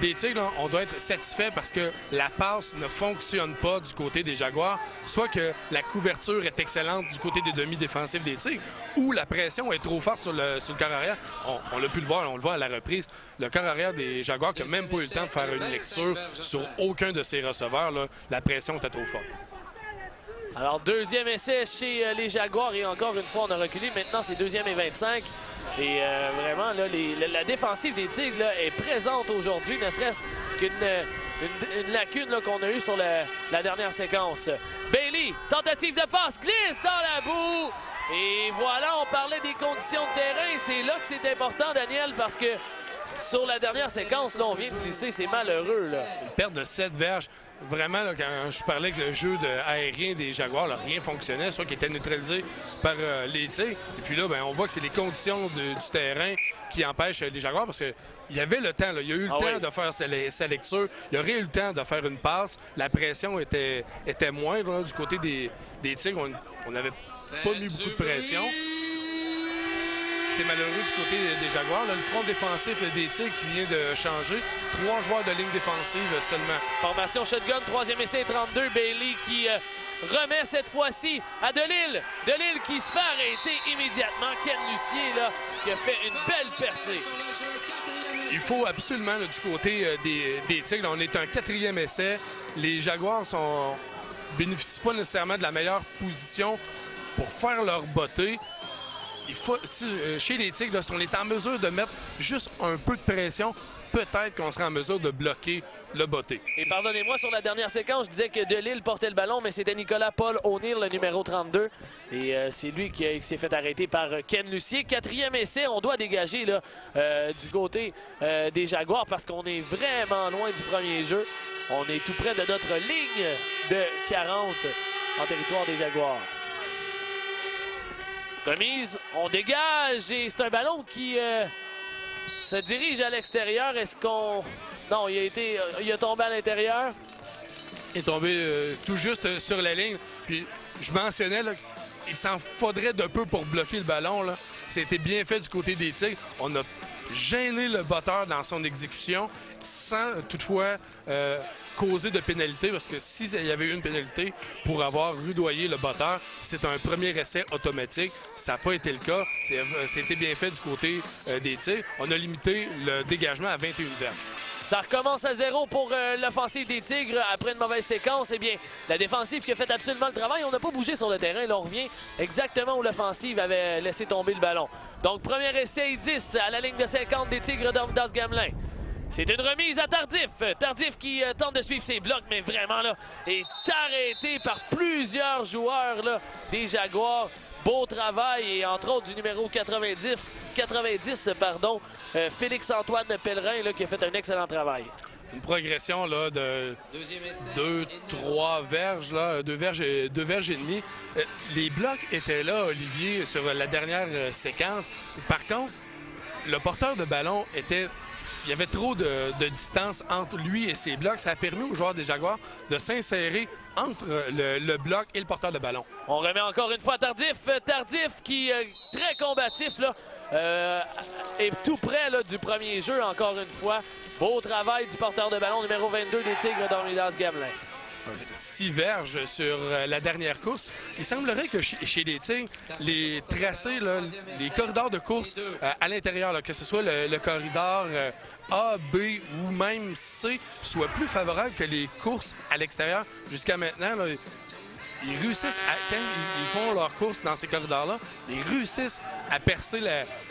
des Tigres, là, on doit être satisfait parce que la passe ne fonctionne pas du côté des Jaguars. Soit que la couverture est excellente du côté des demi-défensifs des Tigres, ou la pression est trop forte sur le corps arrière. On l'a pu le voir, on le voit à la reprise. Le corps arrière des Jaguars qui n'a même pas eu le temps de faire une lecture sur aucun de ses receveurs. Là. La pression était trop forte. Alors, deuxième essai chez les Jaguars. Et encore une fois, on a reculé. Maintenant, c'est deuxième et 25. Et vraiment, là, la défensive des Tigres là, est présente aujourd'hui, ne serait-ce qu'une lacune qu'on a eue sur la dernière séquence. Bailey, tentative de passe, glisse dans la boue. Et voilà, on parlait des conditions de terrain. C'est là que c'est important, Daniel, parce que sur la dernière séquence, là, on vient de glisser, c'est malheureux. Là. Une perte de 7 verges. Vraiment, là, quand je parlais que le jeu aérien des Jaguars, là, rien fonctionnait, soit qui était neutralisé par les Tigres. Et puis là, ben, on voit que c'est les conditions du terrain qui empêchent les Jaguars parce qu'il y avait le temps. Là, il y a eu le temps de faire sa lecture. Il y aurait eu le temps de faire une passe. La pression était moindre là, du côté des Tigres. On n'avait pas mis beaucoup de pression. C'est malheureux du côté des Jaguars. Là, le front défensif des Tigres qui vient de changer. 3 joueurs de ligne défensive seulement. Formation shotgun, troisième essai 32. Bailey qui remet cette fois-ci à Delisle. Delisle qui se fait arrêter immédiatement. Ken Lucier là, qui a fait une belle percée. Il faut absolument, là, du côté des Tigres, là, on est un 4e essai. Les Jaguars bénéficient pas nécessairement de la meilleure position pour faire leur bottée. Il faut, chez les Tigres, là, si on est en mesure de mettre juste un peu de pression, peut-être qu'on sera en mesure de bloquer le botté. Et pardonnez-moi, sur la dernière séquence, je disais que Delisle portait le ballon, mais c'était Nicolas Paul O'Neill, le numéro 32. Et c'est lui qui s'est fait arrêter par Ken Lucier. 4e essai, on doit dégager là, du côté des Jaguars parce qu'on est vraiment loin du premier jeu. On est tout près de notre ligne de 40 en territoire des Jaguars. Remise, on dégage et c'est un ballon qui se dirige à l'extérieur. Est-ce qu'on... Non, il a tombé à l'intérieur. Il est tombé tout juste sur la ligne. Puis je mentionnais qu'il s'en faudrait de peu pour bloquer le ballon. C'était bien fait du côté des Tigres. On a gêné le batteur dans son exécution sans toutefois causer de pénalité, parce que s'il y avait eu une pénalité pour avoir rudoyé le batteur, c'est un premier essai automatique. Ça n'a pas été le cas. C'était bien fait du côté des Tigres. On a limité le dégagement à 21 verges. Ça recommence à 0 pour l'offensive des Tigres après une mauvaise séquence. Eh bien, la défensive qui a fait absolument le travail. On n'a pas bougé sur le terrain. Là, on revient exactement où l'offensive avait laissé tomber le ballon. Donc, premier essai 10 à la ligne de 50 des Tigres d'As-Gamelin. C'est une remise à Tardif. Tardif qui tente de suivre ses blocs, mais vraiment là, est arrêté par plusieurs joueurs là, des Jaguars. Beau travail et entre autres du numéro 90 pardon, Félix-Antoine Pellerin là, qui a fait un excellent travail. Une progression là, de Deuxième essai. 2-3 verges, là, 2 verges et demie. Les blocs étaient là, Olivier, sur la dernière séquence. Par contre, le porteur de ballon était... Il y avait trop de distance entre lui et ses blocs. Ça a permis aux joueurs des Jaguars de s'insérer entre le bloc et le porteur de ballon. On remet encore une fois Tardif. Tardif qui est très combatif là, est tout près là, du premier jeu encore une fois. Beau travail du porteur de ballon numéro 22 des Tigres d'Ormidas-Gamelin. 6 verges sur la dernière course. Il semblerait que chez les Tigres, les tracés, là, les corridors de course à l'intérieur, que ce soit le corridor A, B ou même C, soient plus favorables que les courses à l'extérieur. Jusqu'à maintenant, là, ils réussissent, quand ils font leurs courses dans ces corridors-là, ils réussissent à percer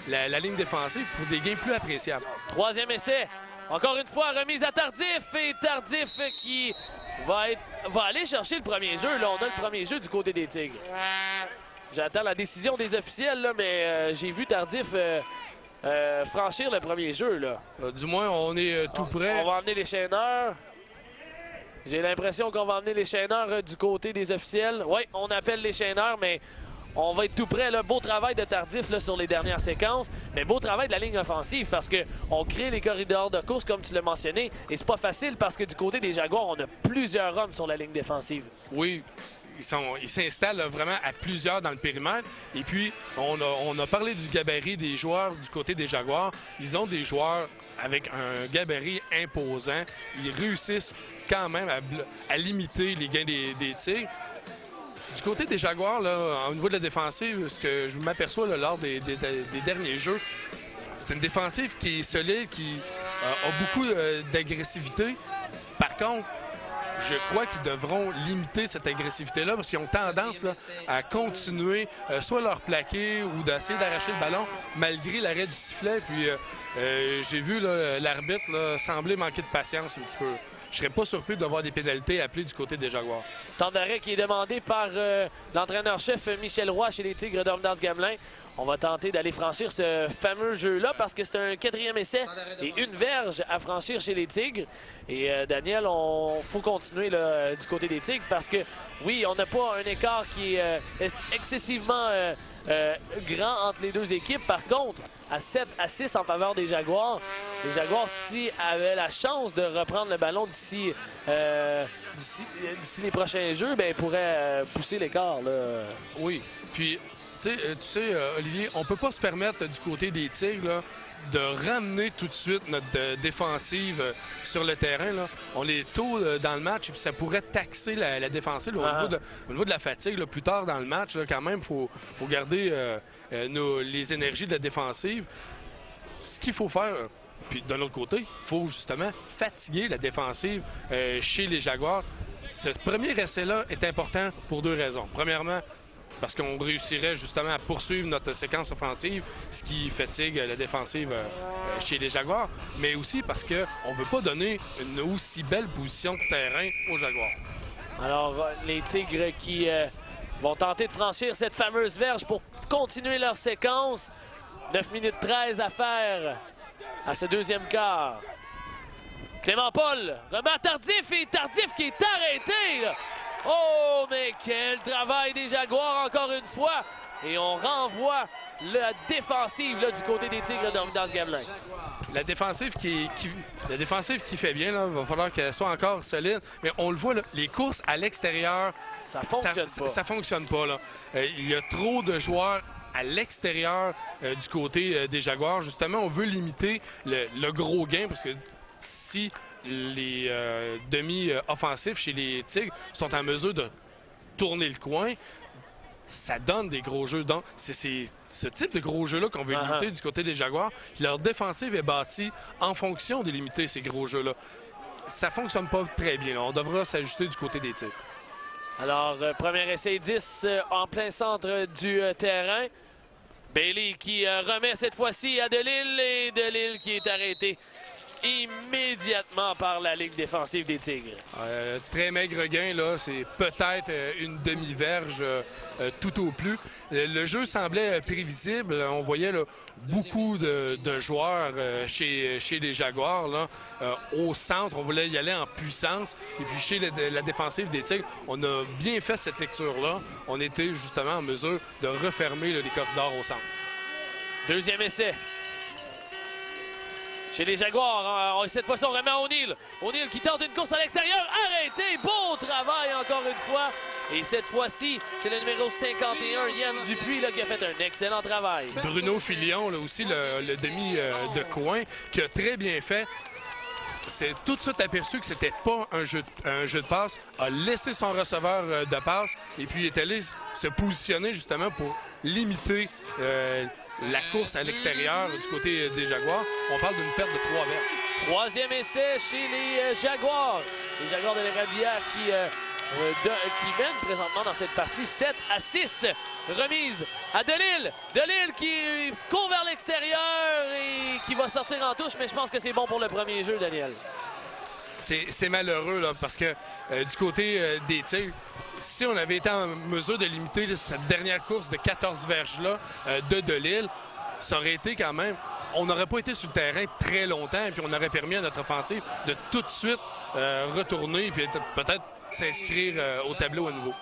la ligne défensive pour des gains plus appréciables. Troisième essai. Encore une fois, remise à Tardif. Et Tardif qui va aller chercher le premier jeu. Là, on a le premier jeu du côté des Tigres. J'attends la décision des officiels, là, mais j'ai vu Tardif franchir le premier jeu. Là. Du moins, on est tout prêt. On va emmener les chaîneurs. J'ai l'impression qu'on va emmener les chaîneurs du côté des officiels. Oui, on appelle les chaîneurs, mais on va être tout prêt. Là. Beau travail de Tardif là, sur les dernières séquences, mais beau travail de la ligne offensive parce qu'on crée les corridors de course, comme tu l'as mentionné, et c'est pas facile parce que du côté des Jaguars, on a plusieurs hommes sur la ligne défensive. Oui, ils s'installent vraiment à plusieurs dans le périmètre. Et puis, on a parlé du gabarit des joueurs du côté des Jaguars. Ils ont des joueurs avec un gabarit imposant. Ils réussissent quand même à limiter les gains des Tigres. Du côté des Jaguars, là, au niveau de la défensive, ce que je m'aperçois là, lors des derniers jeux, c'est une défensive qui est solide, qui a beaucoup d'agressivité. Par contre, je crois qu'ils devront limiter cette agressivité-là parce qu'ils ont tendance là, à continuer soit leur plaquer ou d'essayer d'arracher le ballon malgré l'arrêt du sifflet. Puis j'ai vu l'arbitre sembler manquer de patience un petit peu. Je serais pas surpris de voir des pénalités appelées du côté des Jaguars. Temps d'arrêt qui est demandé par l'entraîneur-chef Michel Roy chez les Tigres d'Ormidas-Gamelin. On va tenter d'aller franchir ce fameux jeu-là parce que c'est un 4e essai et une verge à franchir chez les Tigres. Et Daniel, faut continuer là, du côté des Tigres parce que oui, on n'a pas un écart qui est excessivement grand entre les deux équipes. Par contre, à 7-6 en faveur des Jaguars, les Jaguars, s'ils avaient la chance de reprendre le ballon d'ici les prochains jeux, ben, ils pourraient pousser l'écart. Oui, puis tu sais, Olivier, on peut pas se permettre du côté des Tigres là, de ramener tout de suite notre défensive sur le terrain. Là. On est tôt dans le match et puis ça pourrait taxer la défensive là, au niveau de la fatigue. Là, plus tard dans le match, là, quand même, il faut garder les énergies de la défensive. Ce qu'il faut faire, puis de l'autre côté, il faut justement fatiguer la défensive chez les Jaguars. Ce premier essai-là est important pour 2 raisons. Premièrement, parce qu'on réussirait justement à poursuivre notre séquence offensive, ce qui fatigue la défensive chez les Jaguars, mais aussi parce qu'on ne veut pas donner une aussi belle position de terrain aux Jaguars. Alors, les Tigres qui vont tenter de franchir cette fameuse verge pour continuer leur séquence. 9 minutes 13 à faire à ce deuxième quart. Clément Paul remet à Tardif et Tardif qui est arrêté. Là. Oh, mais quel travail des Jaguars encore une fois. Et on renvoie la défensive là, du côté des Tigres d'Ormidas-Gamelin. La défensive qui fait bien, il va falloir qu'elle soit encore solide. Mais on le voit, là, les courses à l'extérieur, ça fonctionne pas. Ça fonctionne pas. Là. Il y a trop de joueurs à l'extérieur du côté des Jaguars. Justement, on veut limiter le gros gain parce que si les demi-offensifs chez les Tigres sont en mesure de tourner le coin, ça donne des gros jeux. Donc, c'est ce type de gros jeux-là qu'on veut limiter du côté des Jaguars. Leur défensive est bâtie en fonction de limiter ces gros jeux-là. Ça fonctionne pas très bien. Là. On devra s'ajuster du côté des Tigres. Alors, premier essai 10 en plein centre du terrain. Bailey qui remet cette fois-ci à Delille et Delille qui est arrêté immédiatement par la ligne défensive des Tigres. Très maigre gain, là. C'est peut-être une demi-verge tout au plus. Le jeu semblait prévisible. On voyait là, beaucoup de joueurs chez les Jaguars. Là, au centre, on voulait y aller en puissance. Et puis chez la défensive des Tigres, on a bien fait cette lecture-là. On était justement en mesure de refermer là, les corridors au centre. Deuxième essai. Chez les Jaguars, cette fois-ci, on remet à O'Neill. O'Neill qui tente une course à l'extérieur. Arrêté! Beau travail encore une fois. Et cette fois-ci, c'est le numéro 51, Yann Dupuis, là, qui a fait un excellent travail. Bruno Filion, là aussi, le demi de coin, qui a très bien fait. C'est tout de suite aperçu que c'était pas un jeu de passe. A laissé son receveur de passe et puis est allé se positionner justement pour limiter la course à l'extérieur du côté des Jaguars. On parle d'une perte de 3 verges. Troisième essai chez les Jaguars. Les Jaguars de l'Érablière qui mènent présentement dans cette partie 7 à 6. Remise à Delisle. Delisle qui court vers l'extérieur et qui va sortir en touche, mais je pense que c'est bon pour le premier jeu, Daniel. C'est malheureux là, parce que du côté des Tigres, si on avait été en mesure de limiter cette dernière course de 14 verges-là de Delisle, ça aurait été quand même... On n'aurait pas été sur le terrain très longtemps et puis on aurait permis à notre offensive de tout de suite retourner et puis peut-être s'inscrire au tableau à nouveau.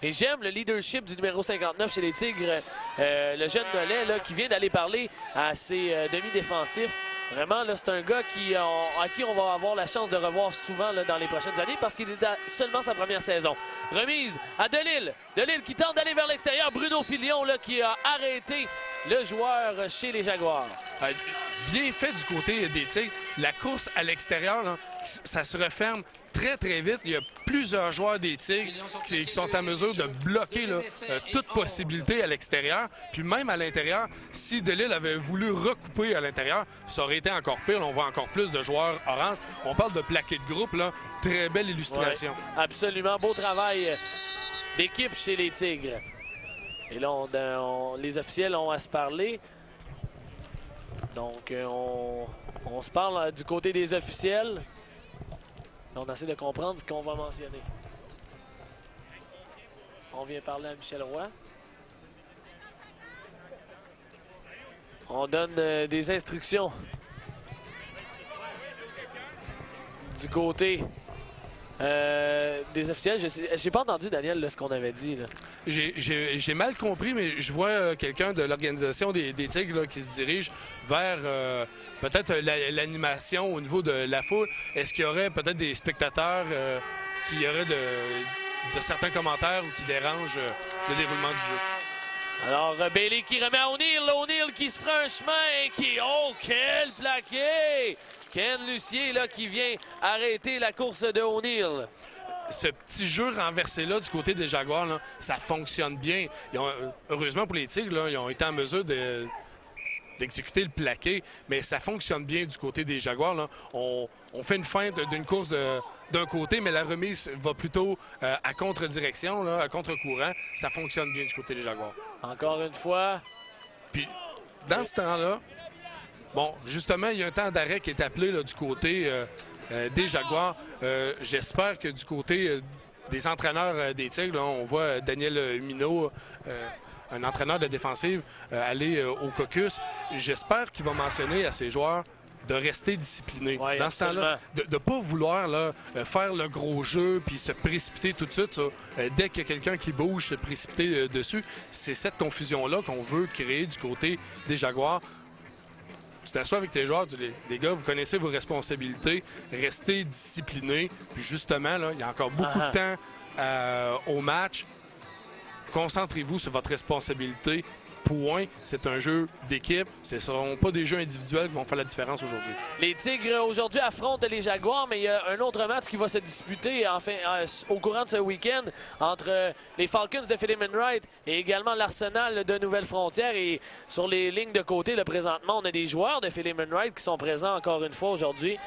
Et j'aime le leadership du numéro 59 chez les Tigres, le jeune Nollet là, qui vient d'aller parler à ses demi-défensifs. Vraiment, là, c'est un gars à qui on va avoir la chance de revoir souvent là, dans les prochaines années parce qu'il est à seulement sa première saison. Remise à Delisle. Delisle qui tente d'aller vers l'extérieur. Bruno Filion là, qui a arrêté le joueur chez les Jaguars. Bien fait du côté des Tigres. La course à l'extérieur, là, ça se referme très très vite. Il y a plusieurs joueurs des Tigres qui sont en mesure de bloquer là, toute possibilité à l'extérieur. Puis même à l'intérieur, si Delisle avait voulu recouper à l'intérieur, ça aurait été encore pire. On voit encore plus de joueurs orange. On parle de plaqué de groupe, là. Très belle illustration. Ouais, absolument. Beau travail d'équipe chez les Tigres. Et là, les officiels ont à se parler. Donc, on se parle du côté des officiels. On essaie de comprendre ce qu'on va mentionner. On vient parler à Michel Roy. On donne des instructions du côté des officiels. J'ai pas entendu, Daniel, là, ce qu'on avait dit. J'ai mal compris, mais je vois quelqu'un de l'organisation des Tigres là, qui se dirige vers peut-être l'animation au niveau de la foule. Est-ce qu'il y aurait peut-être des spectateurs qui auraient de certains commentaires ou qui dérangent le déroulement du jeu? Alors, Bailey qui remet à O'Neill. O'Neill qui se prend un chemin et qui... Oh, quel plaqué! Ken Lucier là, qui vient arrêter la course de O'Neill. Ce petit jeu renversé-là du côté des Jaguars, là, ça fonctionne bien. Heureusement pour les Tigres, là, ils ont été en mesure d'exécuter le plaqué, mais ça fonctionne bien du côté des Jaguars. Là. On fait une feinte d'une course d'un côté, mais la remise va plutôt à contre-direction, là, à contre-courant. Ça fonctionne bien du côté des Jaguars. Encore une fois. Puis, dans ce temps-là, bon, justement, il y a un temps d'arrêt qui est appelé là, du côté des Jaguars. J'espère que du côté des entraîneurs des Tigres, là, on voit Daniel Minot, un entraîneur de défensive, aller au caucus. J'espère qu'il va mentionner à ses joueurs de rester disciplinés. Ouais, dans ce temps-là, de ne pas vouloir là, faire le gros jeu puis se précipiter tout de suite. Ça. Dès qu'il y a quelqu'un qui bouge, se précipiter dessus. C'est cette confusion-là qu'on veut créer du côté des Jaguars. Tu t'assois avec tes joueurs, tu dis, les gars, vous connaissez vos responsabilités, restez disciplinés. Puis justement, là, il y a encore beaucoup de temps au match. Concentrez-vous sur votre responsabilité. Point. C'est un jeu d'équipe. Ce ne seront pas des jeux individuels qui vont faire la différence aujourd'hui. Les Tigres aujourd'hui affrontent les Jaguars, mais il y a un autre match qui va se disputer enfin, au courant de ce week-end entre les Falcons de Philemon Wright et également l'Arsenal de Nouvelle-Frontière. Et sur les lignes de côté, là, présentement, on a des joueurs de Philemon Wright qui sont présents encore une fois aujourd'hui,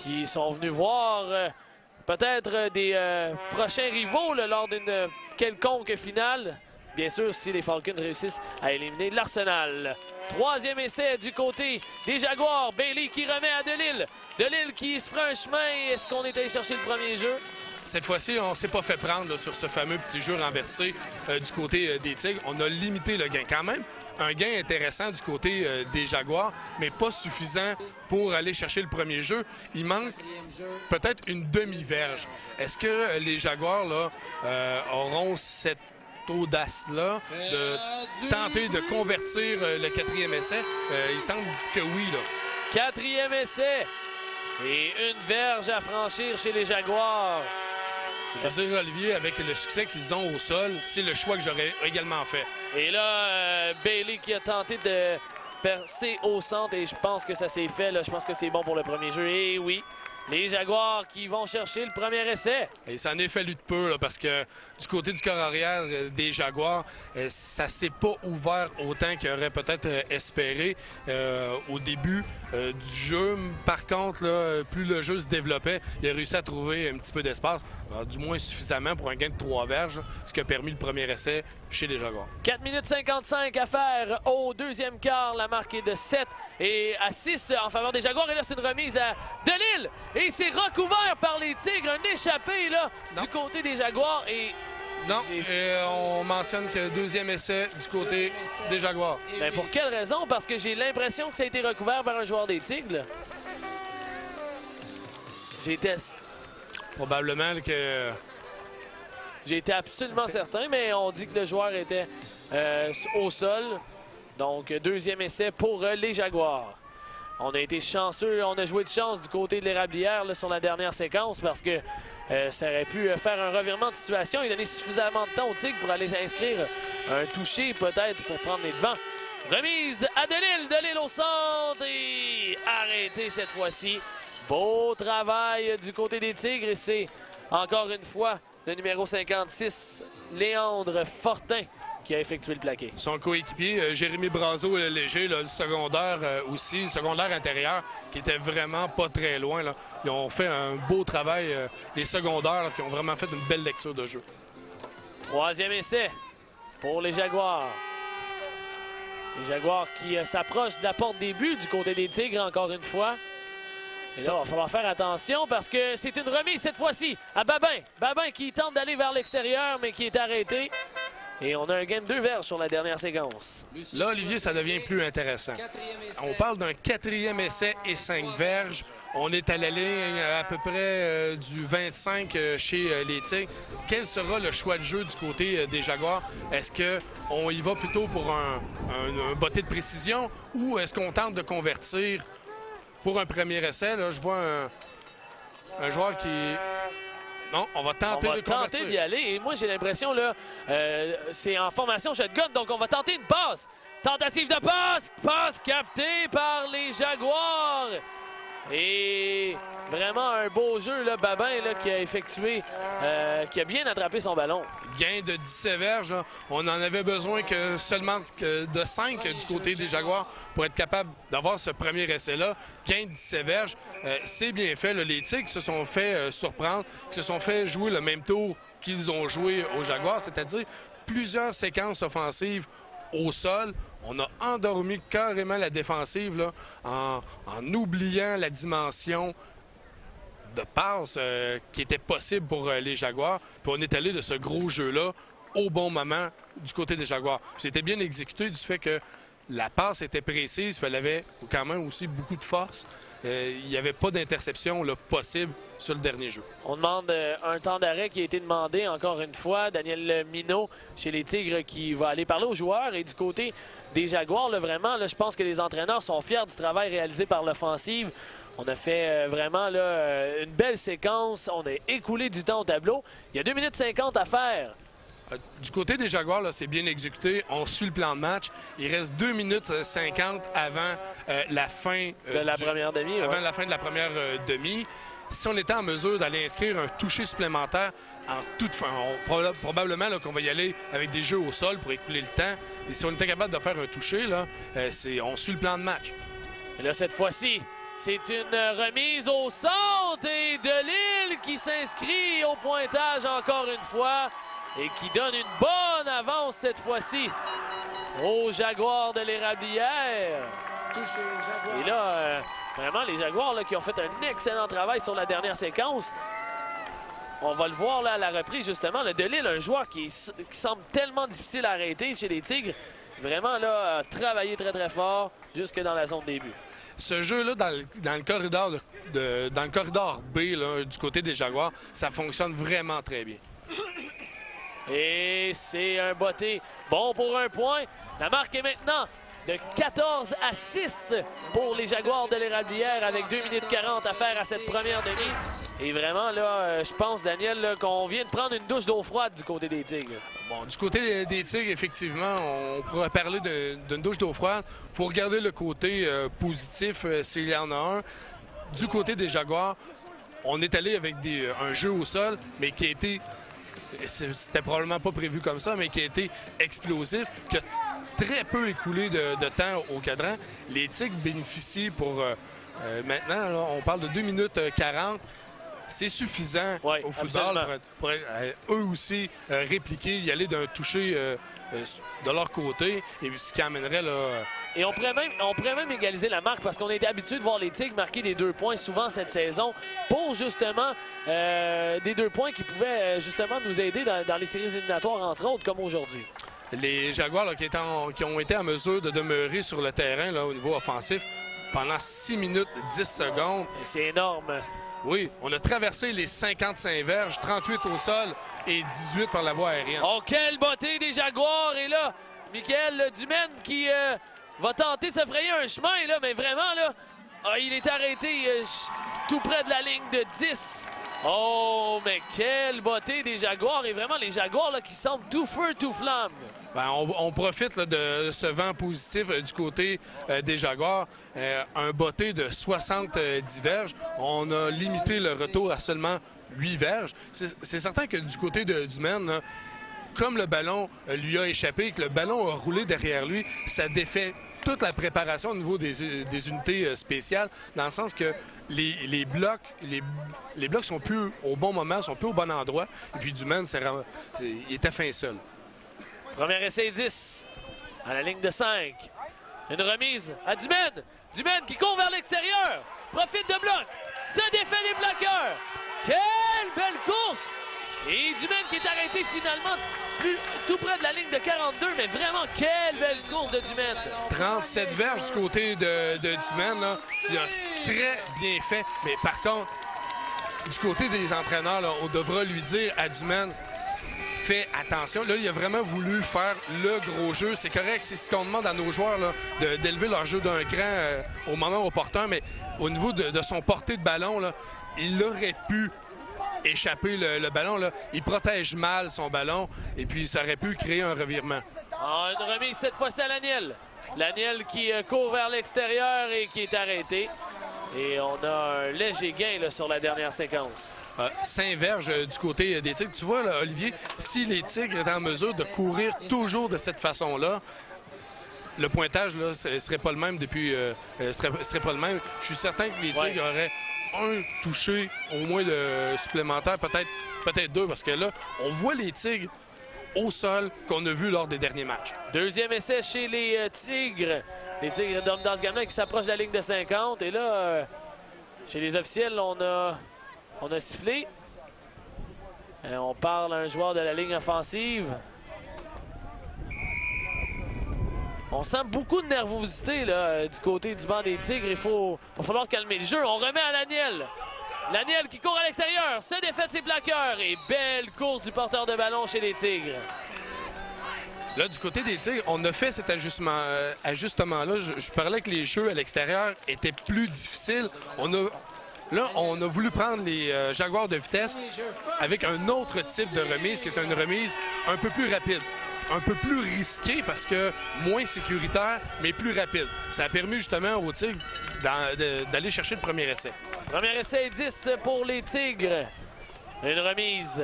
qui sont venus voir peut-être des prochains rivaux là, lors d'une quelconque finale. Bien sûr, si les Falcons réussissent à éliminer l'Arsenal. Troisième essai du côté des Jaguars. Bailey qui remet à Delisle. Delisle qui se fera un chemin. Est-ce qu'on est allé chercher le premier jeu? Cette fois-ci, on ne s'est pas fait prendre là, sur ce fameux petit jeu renversé du côté des Tigres. On a limité le gain. Quand même, un gain intéressant du côté des Jaguars, mais pas suffisant pour aller chercher le premier jeu. Il manque peut-être une demi-verge. Est-ce que les Jaguars là, auront cette audace-là de tenter de convertir le quatrième essai? Il semble que oui, là. Quatrième essai. Et une verge à franchir chez les Jaguars. Je veux dire, Olivier, avec le succès qu'ils ont au sol, c'est le choix que j'aurais également fait. Et là, Bailey qui a tenté de percer au centre et je pense que ça s'est fait. Là. Je pense que c'est bon pour le premier jeu. Et oui, les Jaguars qui vont chercher le premier essai. Et ça en est fallu de peu, là, parce que du côté du corps arrière des Jaguars, ça s'est pas ouvert autant qu'il aurait peut-être espéré au début du jeu. Par contre, là, plus le jeu se développait, il a réussi à trouver un petit peu d'espace, du moins suffisamment pour un gain de 3 verges, ce qui a permis le premier essai chez les Jaguars. 4 minutes 55 à faire au deuxième quart. La marque est de 7 et à 6 en faveur des Jaguars. Et là, c'est une remise à Delisle. Et c'est recouvert par les Tigres. Un échappé là, du côté des Jaguars. Et non, on mentionne que deuxième essai du côté des Jaguars. Ben pour quelle raison? Parce que j'ai l'impression que ça a été recouvert par un joueur des Tigres. Là. Probablement que... J'ai été absolument certain, mais on dit que le joueur était au sol. Donc, deuxième essai pour les Jaguars. On a été chanceux, on a joué de chance du côté de l'Érablière sur la dernière séquence parce que ça aurait pu faire un revirement de situation et donner suffisamment de temps aux Tigres pour aller s'inscrire un toucher peut-être pour prendre les devants. Remise à Delisle, Delisle au centre et arrêté cette fois-ci. Beau travail du côté des Tigres et c'est encore une fois le numéro 56, Léandre Fortin, qui a effectué le plaqué. Son coéquipier, Jérémy Brazeau-Léger, le secondaire aussi, le secondaire intérieur, qui était vraiment pas très loin. Là. Ils ont fait un beau travail, les secondaires, là, qui ont vraiment fait une belle lecture de jeu. Troisième essai pour les Jaguars. Les Jaguars qui s'approchent de la porte des buts du côté des Tigres, encore une fois. Et là, il va falloir faire attention parce que c'est une remise cette fois-ci à Babin. Babin qui tente d'aller vers l'extérieur, mais qui est arrêté. Et on a un gain de 2 verges sur la dernière séquence. Là, Olivier, ça devient plus intéressant. On parle d'un quatrième essai et 5 verges. On est à la ligne à peu près du 25 chez les Tigres. Quel sera le choix de jeu du côté des Jaguars? Est-ce qu'on y va plutôt pour un botté de précision ou est-ce qu'on tente de convertir pour un premier essai? Là, je vois un joueur qui... Non, on va tenter de convertir. On va tenter d'y aller. Et moi, j'ai l'impression, là, c'est en formation shotgun, donc on va tenter une passe. Tentative de passe. Passe captée par les Jaguars. Et vraiment un beau jeu, là, Babin, là, qui a effectué, qui a bien attrapé son ballon. Gain de 17 verges. Là. On en avait besoin que seulement de 5 du côté des Jaguars pour être capable d'avoir ce premier essai-là. Gain de 17 verges. C'est bien fait. Là. Les Tigres se sont fait surprendre, se sont fait jouer le même tour qu'ils ont joué aux Jaguars, c'est-à-dire plusieurs séquences offensives au sol. On a endormi carrément la défensive là, en oubliant la dimension de passe qui était possible pour les Jaguars. Puis on est allé de ce gros jeu-là au bon moment du côté des Jaguars. C'était bien exécuté du fait que la passe était précise, il avait quand même aussi beaucoup de force. Il n'y avait pas d'interception possible sur le dernier jeu. On demande un temps d'arrêt qui a été demandé encore une fois. Daniel Minot chez les Tigres qui va aller parler aux joueurs. Et du côté des Jaguars, là, vraiment, là, je pense que les entraîneurs sont fiers du travail réalisé par l'offensive. On a fait vraiment là, une belle séquence. On a écoulé du temps au tableau. Il y a 2 minutes 50 à faire. Du côté des Jaguars, c'est bien exécuté. On suit le plan de match. Il reste 2 minutes 50 avant la fin de la première demi. Avant la fin de la première demi. Si on était en mesure d'aller inscrire un toucher supplémentaire en toute fin, probablement qu'on va y aller avec des jeux au sol pour écouler le temps. Et si on était capable de faire un toucher, là, on suit le plan de match. Et là, cette fois-ci, c'est une remise au centre et Delisle qui s'inscrit au pointage encore une fois. et qui donne une bonne avance cette fois-ci aux Jaguars de l'Érablière. Touché, Jaguar. Et là, vraiment, les Jaguars là, qui ont fait un excellent travail sur la dernière séquence. On va le voir là à la reprise, justement. Le Delisle, un joueur qui semble tellement difficile à arrêter chez les Tigres. Vraiment, là, a travaillé très, très fort jusque dans la zone début. Ce jeu-là, dans le corridor dans le corridor B, là, du côté des Jaguars, ça fonctionne vraiment très bien. Et c'est un botté bon pour un point. La marque est maintenant de 14 à 6 pour les Jaguars de l'Érablière avec 2 minutes 40 à faire à cette première demi. Et vraiment, là, je pense, Daniel, là, qu'on vient de prendre une douche d'eau froide du côté des Tigres. Bon, du côté des Tigres, effectivement, on pourrait parler d'une douche d'eau froide. Il faut regarder le côté positif, s'il y en a un. Du côté des Jaguars, on est allé avec un jeu au sol, mais qui a été, c'était probablement pas prévu comme ça, mais qui a été explosif, qui a très peu écoulé de temps au cadran. Les Tigres bénéficient pour, maintenant, là, on parle de 2 minutes 40. C'est suffisant au football pour eux aussi répliquer, y aller d'un toucher de leur côté, et ce qui amènerait là. Et on pourrait même égaliser la marque parce qu'on était habitué de voir les Tigres marquer des 2 points souvent cette saison pour justement des 2 points qui pouvaient justement nous aider dans les séries éliminatoires, entre autres, comme aujourd'hui. Les Jaguars là, qui ont été en mesure de demeurer sur le terrain là, au niveau offensif pendant 6 minutes 10 secondes. C'est énorme. Oui, on a traversé les 55 verges, 38 au sol et 18 par la voie aérienne. Oh, quelle beauté des Jaguars! Et là, Michael Dumaine qui va tenter de se frayer un chemin, là, mais vraiment, là, il est arrêté tout près de la ligne de 10. Oh, mais quelle beauté des Jaguars! Et vraiment, les Jaguars là, qui semblent tout feu, tout flamme. Ben, on profite là, de ce vent positif du côté des Jaguars. Un botté de 70 verges. On a limité le retour à seulement 8 verges. C'est certain que du côté du Maine, comme le ballon lui a échappé, que le ballon a roulé derrière lui, ça défait toute la préparation au niveau des unités spéciales, dans le sens que les blocs sont plus au bon moment, sont plus au bon endroit. Et puis Dumaine, il était fin seul. Premier essai 10 à la ligne de 5. Une remise à Dumaine. Dumaine qui court vers l'extérieur. Profite de bloc. Se défait les bloqueurs. Quelle belle course! Et Dumaine qui est arrêté finalement tout près de la ligne de 42. Mais vraiment, quelle belle course de Dumaine. 37 verges du côté de Dumaine. Là. Il a très bien fait. Mais par contre, du côté des entraîneurs, là, on devra lui dire à Dumaine, fais attention. Là, il a vraiment voulu faire le gros jeu. C'est correct, c'est ce qu'on demande à nos joueurs, d'élever leur jeu d'un cran au moment opportun, mais au niveau de son portée de ballon, là, il aurait pu échapper le ballon. Là. Il protège mal son ballon et puis ça aurait pu créer un revirement. Ah, une remise cette fois-ci à Laniel. Laniel qui court vers l'extérieur et qui est arrêté. Et on a un léger gain là, sur la dernière séquence. 5 verges du côté des Tigres. Tu vois, là, Olivier, si les Tigres étaient en mesure de courir toujours de cette façon-là, le pointage là, serait pas le même serait pas le même. Je suis certain que les Tigres auraient un touché au moins de supplémentaire, peut-être 2, parce que là, on voit les Tigres au sol qu'on a vu lors des derniers matchs. Deuxième essai chez les Tigres. Les Tigres d'Orme-dans-ce-Gamelin qui s'approchent de la ligne de 50. Et là, chez les officiels, on a sifflé. On parle à un joueur de la ligne offensive. On sent beaucoup de nervosité là, du côté du banc des Tigres. Va falloir calmer le jeu. On remet à Laniel. Laniel qui court à l'extérieur, se défait de ses plaqueurs. Et belle course du porteur de ballon chez les Tigres. Là, du côté des Tigres, on a fait cet ajustement-là. Je parlais que les jeux à l'extérieur étaient plus difficiles. Là, on a voulu prendre les Jaguars de vitesse avec un autre type de remise, qui est une remise un peu plus rapide. Un peu plus risquée parce que moins sécuritaire, mais plus rapide. Ça a permis justement aux Tigres d'aller chercher le premier essai. Premier essai 10 pour les Tigres. Une remise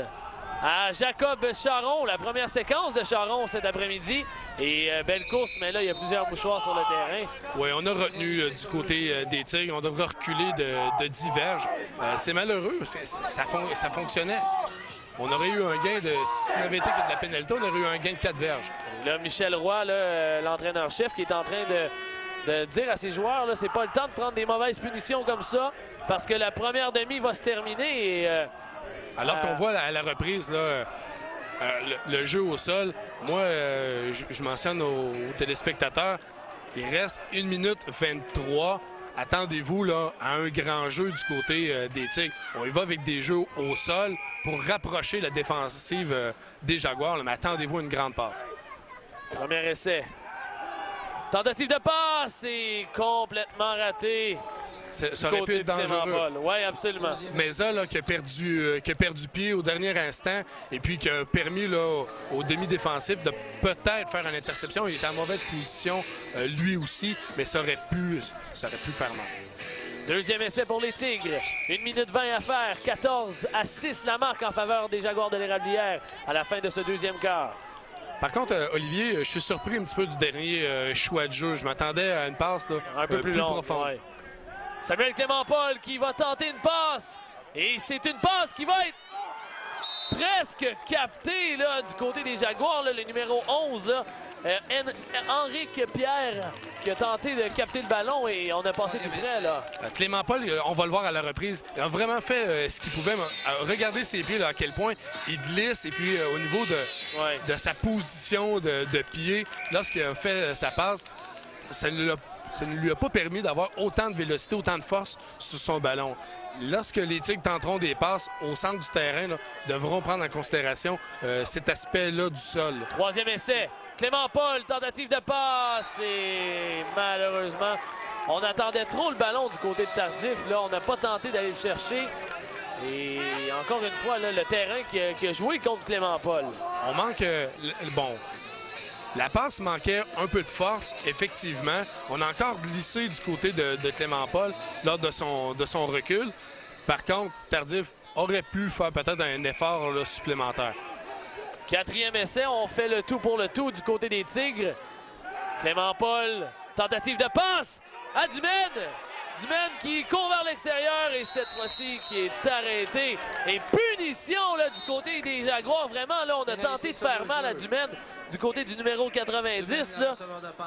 à Jacob Charon, la première séquence de Charon cet après-midi. Et belle course, mais là, il y a plusieurs mouchoirs sur le terrain. Oui, on a retenu du côté des Tigres. On devrait reculer de 10 verges. C'est malheureux. Ça fonctionnait. on aurait eu un gain de, si on avait été que de la pénalité, on aurait eu un gain de 4 verges. Là, Michel Roy, l'entraîneur-chef, qui est en train de dire à ses joueurs, là, c'est pas le temps de prendre des mauvaises punitions comme ça, parce que la première demi va se terminer. Et, alors qu'on voit à la reprise, là, le jeu au sol, moi, je mentionne aux téléspectateurs, il reste 1 minute 23. Attendez-vous là, à un grand jeu du côté des Tigres. On y va avec des jeux au sol pour rapprocher la défensive des Jaguars, là, mais attendez-vous à une grande passe. Premier essai. Tentative de passe, c'est complètement raté. Ça aurait pu être dangereux. Oui, absolument. Meza là, qui a perdu pied au dernier instant et puis qui a permis là, au demi-défensif de peut-être faire une interception. Il était en mauvaise position lui aussi, mais ça aurait pu faire mal. Deuxième essai pour les Tigres. 1 minute 20 à faire. 14-6 la marque en faveur des Jaguars de l'Érablière à la fin de ce deuxième quart. Par contre, Olivier, je suis surpris un petit peu du dernier choix de jeu. Je m'attendais à une passe là, un peu plus longue, profonde. Ouais. Samuel Clément-Paul qui va tenter une passe. Et c'est une passe qui va être presque captée là, du côté des Jaguars. Là, le numéro 11, là, Henrique Pierre, qui a tenté de capter le ballon et on a passé tout près. Là. Clément-Paul, on va le voir à la reprise, il a vraiment fait ce qu'il pouvait. Regardez ses pieds, là, à quel point il glisse. Et puis au niveau de sa position de pied, lorsqu'il a fait sa passe, ça ne lui a pas permis d'avoir autant de vélocité, autant de force sur son ballon. Lorsque les Tigres tenteront des passes au centre du terrain, là, devront prendre en considération cet aspect-là du sol. Troisième essai. Clément-Paul, tentative de passe. Et malheureusement, on attendait trop le ballon du côté de Tardif. Là, on n'a pas tenté d'aller le chercher. Et encore une fois, là, le terrain qui a joué contre Clément-Paul. On manque... bon... La passe manquait un peu de force, effectivement. On a encore glissé du côté de Clément-Paul lors de son recul. Par contre, Tardif aurait pu faire peut-être un effort là, supplémentaire. Quatrième essai, on fait le tout pour le tout du côté des Tigres. Clément-Paul, tentative de passe à Dumaine. Dumaine qui court vers l'extérieur et cette fois-ci qui est arrêté. Et punition là, du côté des Jaguars. Vraiment, là, on a tenté de faire mal à Dumaine du côté du numéro 90. Là.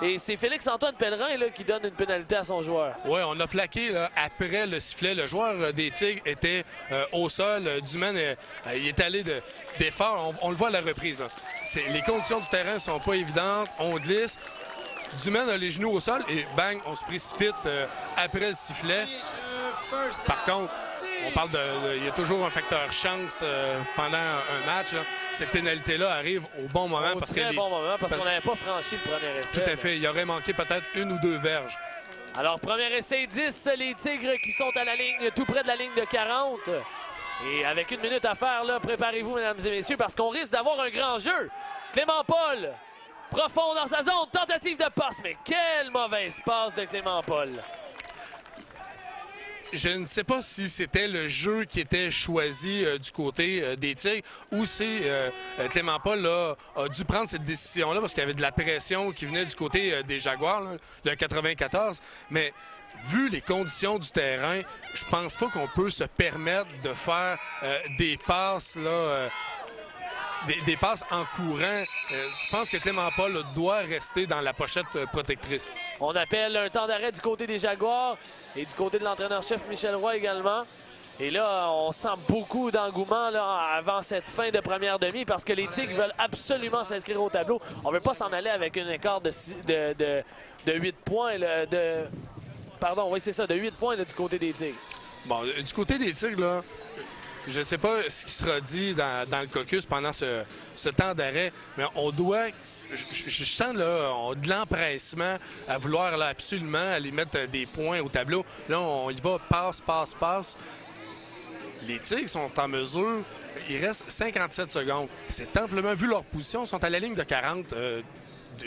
Et c'est Félix-Antoine Pellerin là, qui donne une pénalité à son joueur. Oui, on l'a plaqué là, après le sifflet. Le joueur des Tigres était au sol. Dumaine, il est allé d'effort. On le voit à la reprise. Les conditions du terrain ne sont pas évidentes. On glisse. Dumaine a les genoux au sol et bang, on se précipite après le sifflet. Par contre, on parle il y a toujours un facteur chance pendant un match. Là. Cette pénalité-là arrive au bon moment. Au très bon moment parce qu'on n'avait pas franchi le premier essai. Tout à fait. Il aurait manqué peut-être 1 ou 2 verges. Alors, premier essai 10, les Tigres qui sont à la ligne, tout près de la ligne de 40. Et avec 1 minute à faire, là, préparez-vous, mesdames et messieurs, parce qu'on risque d'avoir un grand jeu. Clément-Paul. Profond dans sa zone, tentative de passe, mais quelle mauvaise passe de Clément-Paul. Je ne sais pas si c'était le jeu qui était choisi du côté des Tigres ou si Clément-Paul a dû prendre cette décision-là parce qu'il y avait de la pression qui venait du côté des Jaguars, là, le 94. Mais vu les conditions du terrain, je pense pas qu'on peut se permettre de faire des passes là. Des passes en courant. Je pense que Clément-Paul doit rester dans la pochette protectrice. On appelle un temps d'arrêt du côté des Jaguars et du côté de l'entraîneur-chef Michel Roy également. Et là, on sent beaucoup d'engouement avant cette fin de première demi parce que les Tigres veulent absolument s'inscrire au tableau. On ne veut pas s'en aller avec un écart de 8 points. Pardon, oui, c'est ça, de 8 points là, du côté des Tigres. Bon, du côté des Tigres, là, je ne sais pas ce qui sera dit dans le caucus pendant ce temps d'arrêt, mais on doit... Je sens là, de l'empressement à vouloir là, absolument aller mettre des points au tableau. Là, on y va, passe. Les Tigres sont en mesure, il reste 57 secondes. C'est amplement, vu leur position, ils sont à la ligne de 40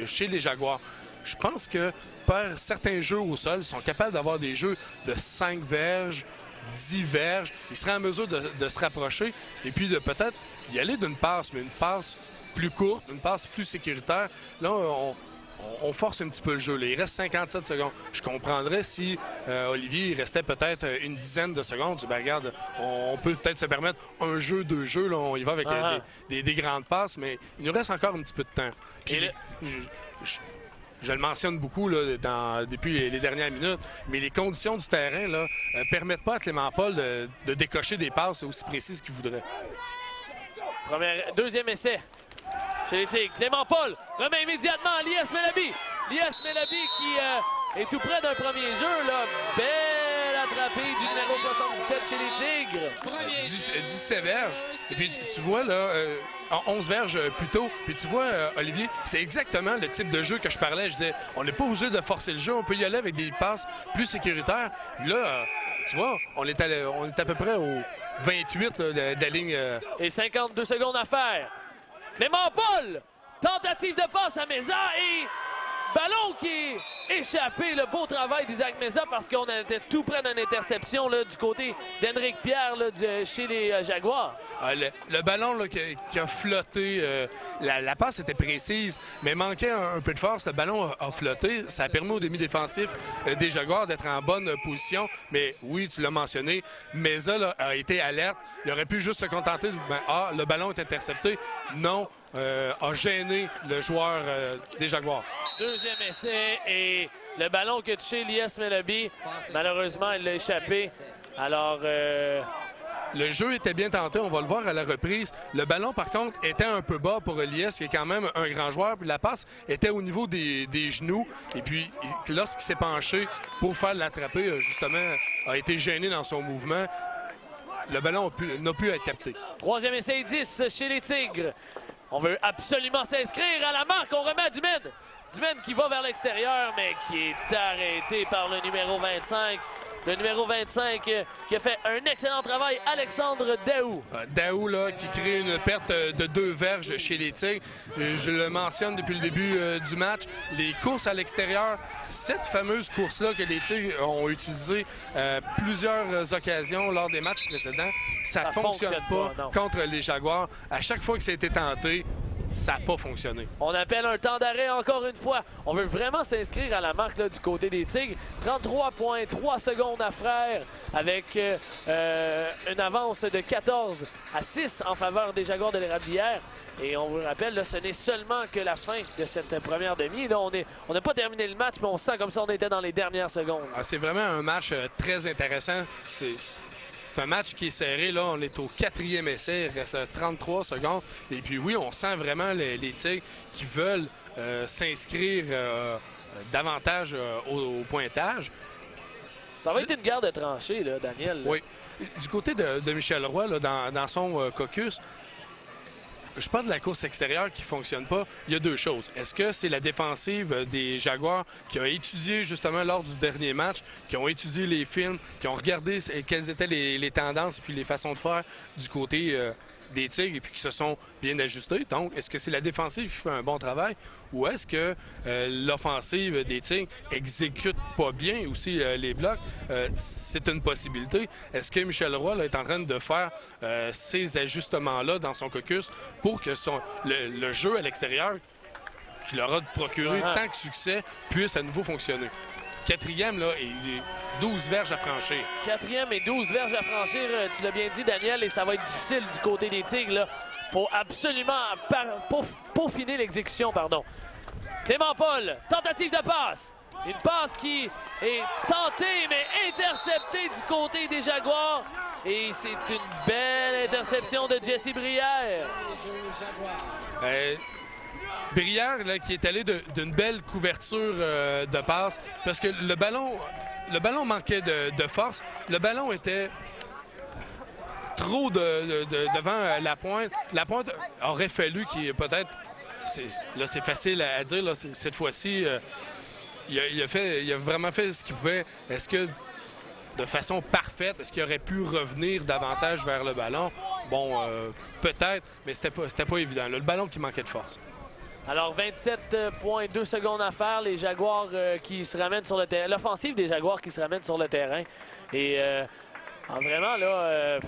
chez les Jaguars. Je pense que par certains jeux au sol, ils sont capables d'avoir des jeux de 5 verges, 10 verges. Ils seraient en mesure de se rapprocher et puis de peut-être y aller d'une passe, mais une passe plus courte, une passe plus sécuritaire. Là, on force un petit peu le jeu. Là. Il reste 57 secondes. Je comprendrais si Olivier il restait peut-être une dizaine de secondes. Je dis, ben, regarde, on peut peut-être se permettre un jeu, deux jeux. Là, on y va avec des grandes passes, mais il nous reste encore un petit peu de temps. Puis, je le mentionne beaucoup là, depuis les dernières minutes, mais les conditions du terrain ne permettent pas à Clément Paul de décocher des passes aussi précises qu'il voudrait. Deuxième essai chez les Tigres. Clément Paul remet immédiatement à Lies Melaby. Lies Melaby qui est tout près d'un premier jeu. Là. Belle attrapée du numéro 77 chez les Tigres. 17 verges. Et puis tu vois là, 11 verges plus tôt. Puis tu vois, Olivier, c'est exactement le type de jeu que je parlais. Je disais, on n'est pas obligé de forcer le jeu. On peut y aller avec des passes plus sécuritaires. Là, tu vois, on est à peu près au 28 là, de la ligne. Et 52 secondes à faire. Clément Paul, tentative de passe à Meza et ballon qui est échappé. Le beau travail d'Isaac Meza parce qu'on était tout près d'une interception là, du côté d'Henrique Pierre là, chez les Jaguars. Le ballon là, qui a flotté, la passe était précise, mais manquait un peu de force. Le ballon a flotté. Ça a permis au demi-défensif des Jaguars d'être en bonne position. Mais oui, tu l'as mentionné, Meza là, a été alerte. Il aurait pu juste se contenter de le ballon est intercepté. Non. A gêné le joueur des Jaguars. Deuxième essai et le ballon qui a touché Lies Melaby. Malheureusement, il l'a échappé. Alors, le jeu était bien tenté, on va le voir à la reprise. Le ballon, par contre, était un peu bas pour Lies, qui est quand même un grand joueur. Puis la passe était au niveau des genoux. Et puis, lorsqu'il s'est penché pour faire l'attraper, justement, a été gêné dans son mouvement. Le ballon n'a pu être capté. Troisième essai 10 chez les Tigres. On veut absolument s'inscrire à la marque. On remet à Dumaine. Dumaine qui va vers l'extérieur, mais qui est arrêté par le numéro 25. Le numéro 25 qui a fait un excellent travail, Alexandre Daou. Daou, là, qui crée une perte de 2 verges chez les Tigres. Je le mentionne depuis le début du match. Les courses à l'extérieur, cette fameuse course-là que les Tigres ont utilisée plusieurs occasions lors des matchs précédents, ça ne fonctionne pas contre les Jaguars. À chaque fois que ça a été tenté, ça n'a pas fonctionné. On appelle un temps d'arrêt encore une fois. On veut vraiment s'inscrire à la marque là, du côté des Tigres. 33,3 secondes à faire avec une avance de 14 à 6 en faveur des Jaguars de l'Érablière. Et on vous rappelle, là, ce n'est seulement que la fin de cette première demi. Là, on n'a pas terminé le match, mais on sent comme ça on était dans les dernières secondes. C'est vraiment un match très intéressant. C'est un match qui est serré, là, on est au 4e essai, il reste 33 secondes. Et puis oui, on sent vraiment les Tigres qui veulent s'inscrire davantage au pointage. Ça va être une guerre de tranchées, là, Daniel. Là. Oui. Du côté de Michel Roy, là, dans son caucus, je parle de la course extérieure qui ne fonctionne pas. Il y a deux choses. Est-ce que c'est la défensive des Jaguars qui a étudié justement lors du dernier match, qui ont étudié les films, qui ont regardé quelles étaient les tendances et puis les façons de faire du côté des Tigres et puis qui se sont bien ajustés? Donc, est-ce que c'est la défensive qui fait un bon travail ou est-ce que l'offensive des Tigres exécute pas bien aussi les blocs? C'est une possibilité. Est-ce que Michel Roy là, est en train de faire ces ajustements-là dans son caucus pour que le jeu à l'extérieur qui leur a procuré tant de succès puisse à nouveau fonctionner? Quatrième, là, et 12 verges à franchir. Quatrième et 12 verges à franchir, tu l'as bien dit, Daniel, et ça va être difficile du côté des Tigres. Là. Faut absolument peaufiner l'exécution, pardon. Clément Paul, tentative de passe. Une passe qui est tentée, mais interceptée du côté des Jaguars. Et c'est une belle interception de Jesse Brière. Brière là, qui est allé d'une belle couverture de passe parce que le ballon manquait de force. Le ballon était trop devant la pointe. La pointe aurait fallu qu'il y ait peut-être... Là, c'est facile à dire. Là, cette fois-ci, il a vraiment fait ce qu'il pouvait. Est-ce que, de façon parfaite, est-ce qu'il aurait pu revenir davantage vers le ballon? Bon, peut-être, mais c'était pas évident. Là, le ballon qui manquait de force. Alors, 27,2 secondes à faire. Les Jaguars qui se ramènent sur le terrain. L'offensive des Jaguars qui se ramène sur le terrain. Et vraiment, là,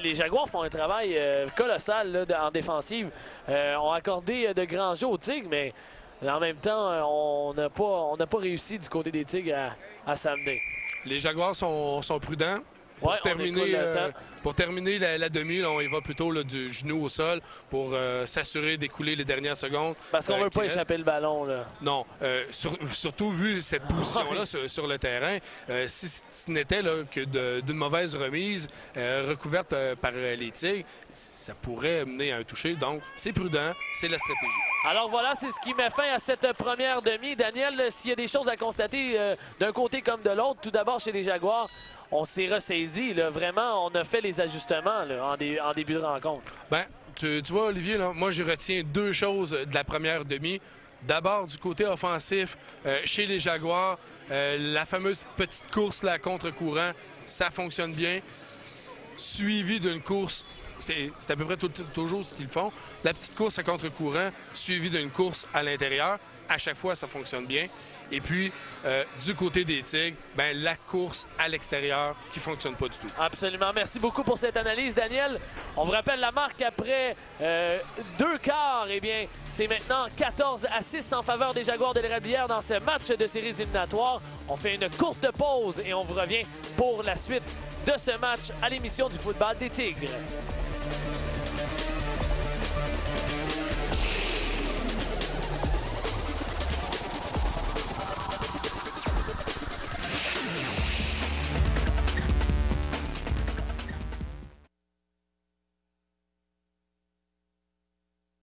les Jaguars font un travail colossal là, en défensive. Ont accordé de grands jeux aux Tigres, mais Mais en même temps, on n'a pas réussi du côté des Tigres à s'amener. Les Jaguars sont prudents. Ouais, Pour terminer la demi, là, on y va plutôt là, du genou au sol pour s'assurer d'écouler les dernières secondes. Parce qu'on ne veut pas reste. échapper le ballon. Là. Non, surtout vu cette position-là sur le terrain, si ce n'était là, que d'une mauvaise remise recouverte par les Tigres, ça pourrait mener à un toucher. Donc, c'est prudent, c'est la stratégie. Alors voilà, c'est ce qui met fin à cette première demi. Daniel, s'il y a des choses à constater d'un côté comme de l'autre, tout d'abord chez les Jaguars, on s'est ressaisi. Là. Vraiment, on a fait les ajustements là, en début de rencontre. Ben, tu vois, Olivier, là, moi, je retiens deux choses de la première demi. D'abord, du côté offensif, chez les Jaguars, la fameuse petite course là, contre-courant, ça fonctionne bien. Suivi d'une course, c'est à peu près toujours ce qu'ils font. La petite course à contre-courant, suivie d'une course à l'intérieur. À chaque fois, ça fonctionne bien. Et puis, du côté des Tigres, ben, la course à l'extérieur qui ne fonctionne pas du tout. Absolument. Merci beaucoup pour cette analyse, Daniel. On vous rappelle la marque après 2 quarts. Eh bien, c'est maintenant 14-6 en faveur des Jaguars de l'Érablière dans ce match de séries éliminatoires. On fait une courte pause et on vous revient pour la suite de ce match à l'émission du football des Tigres.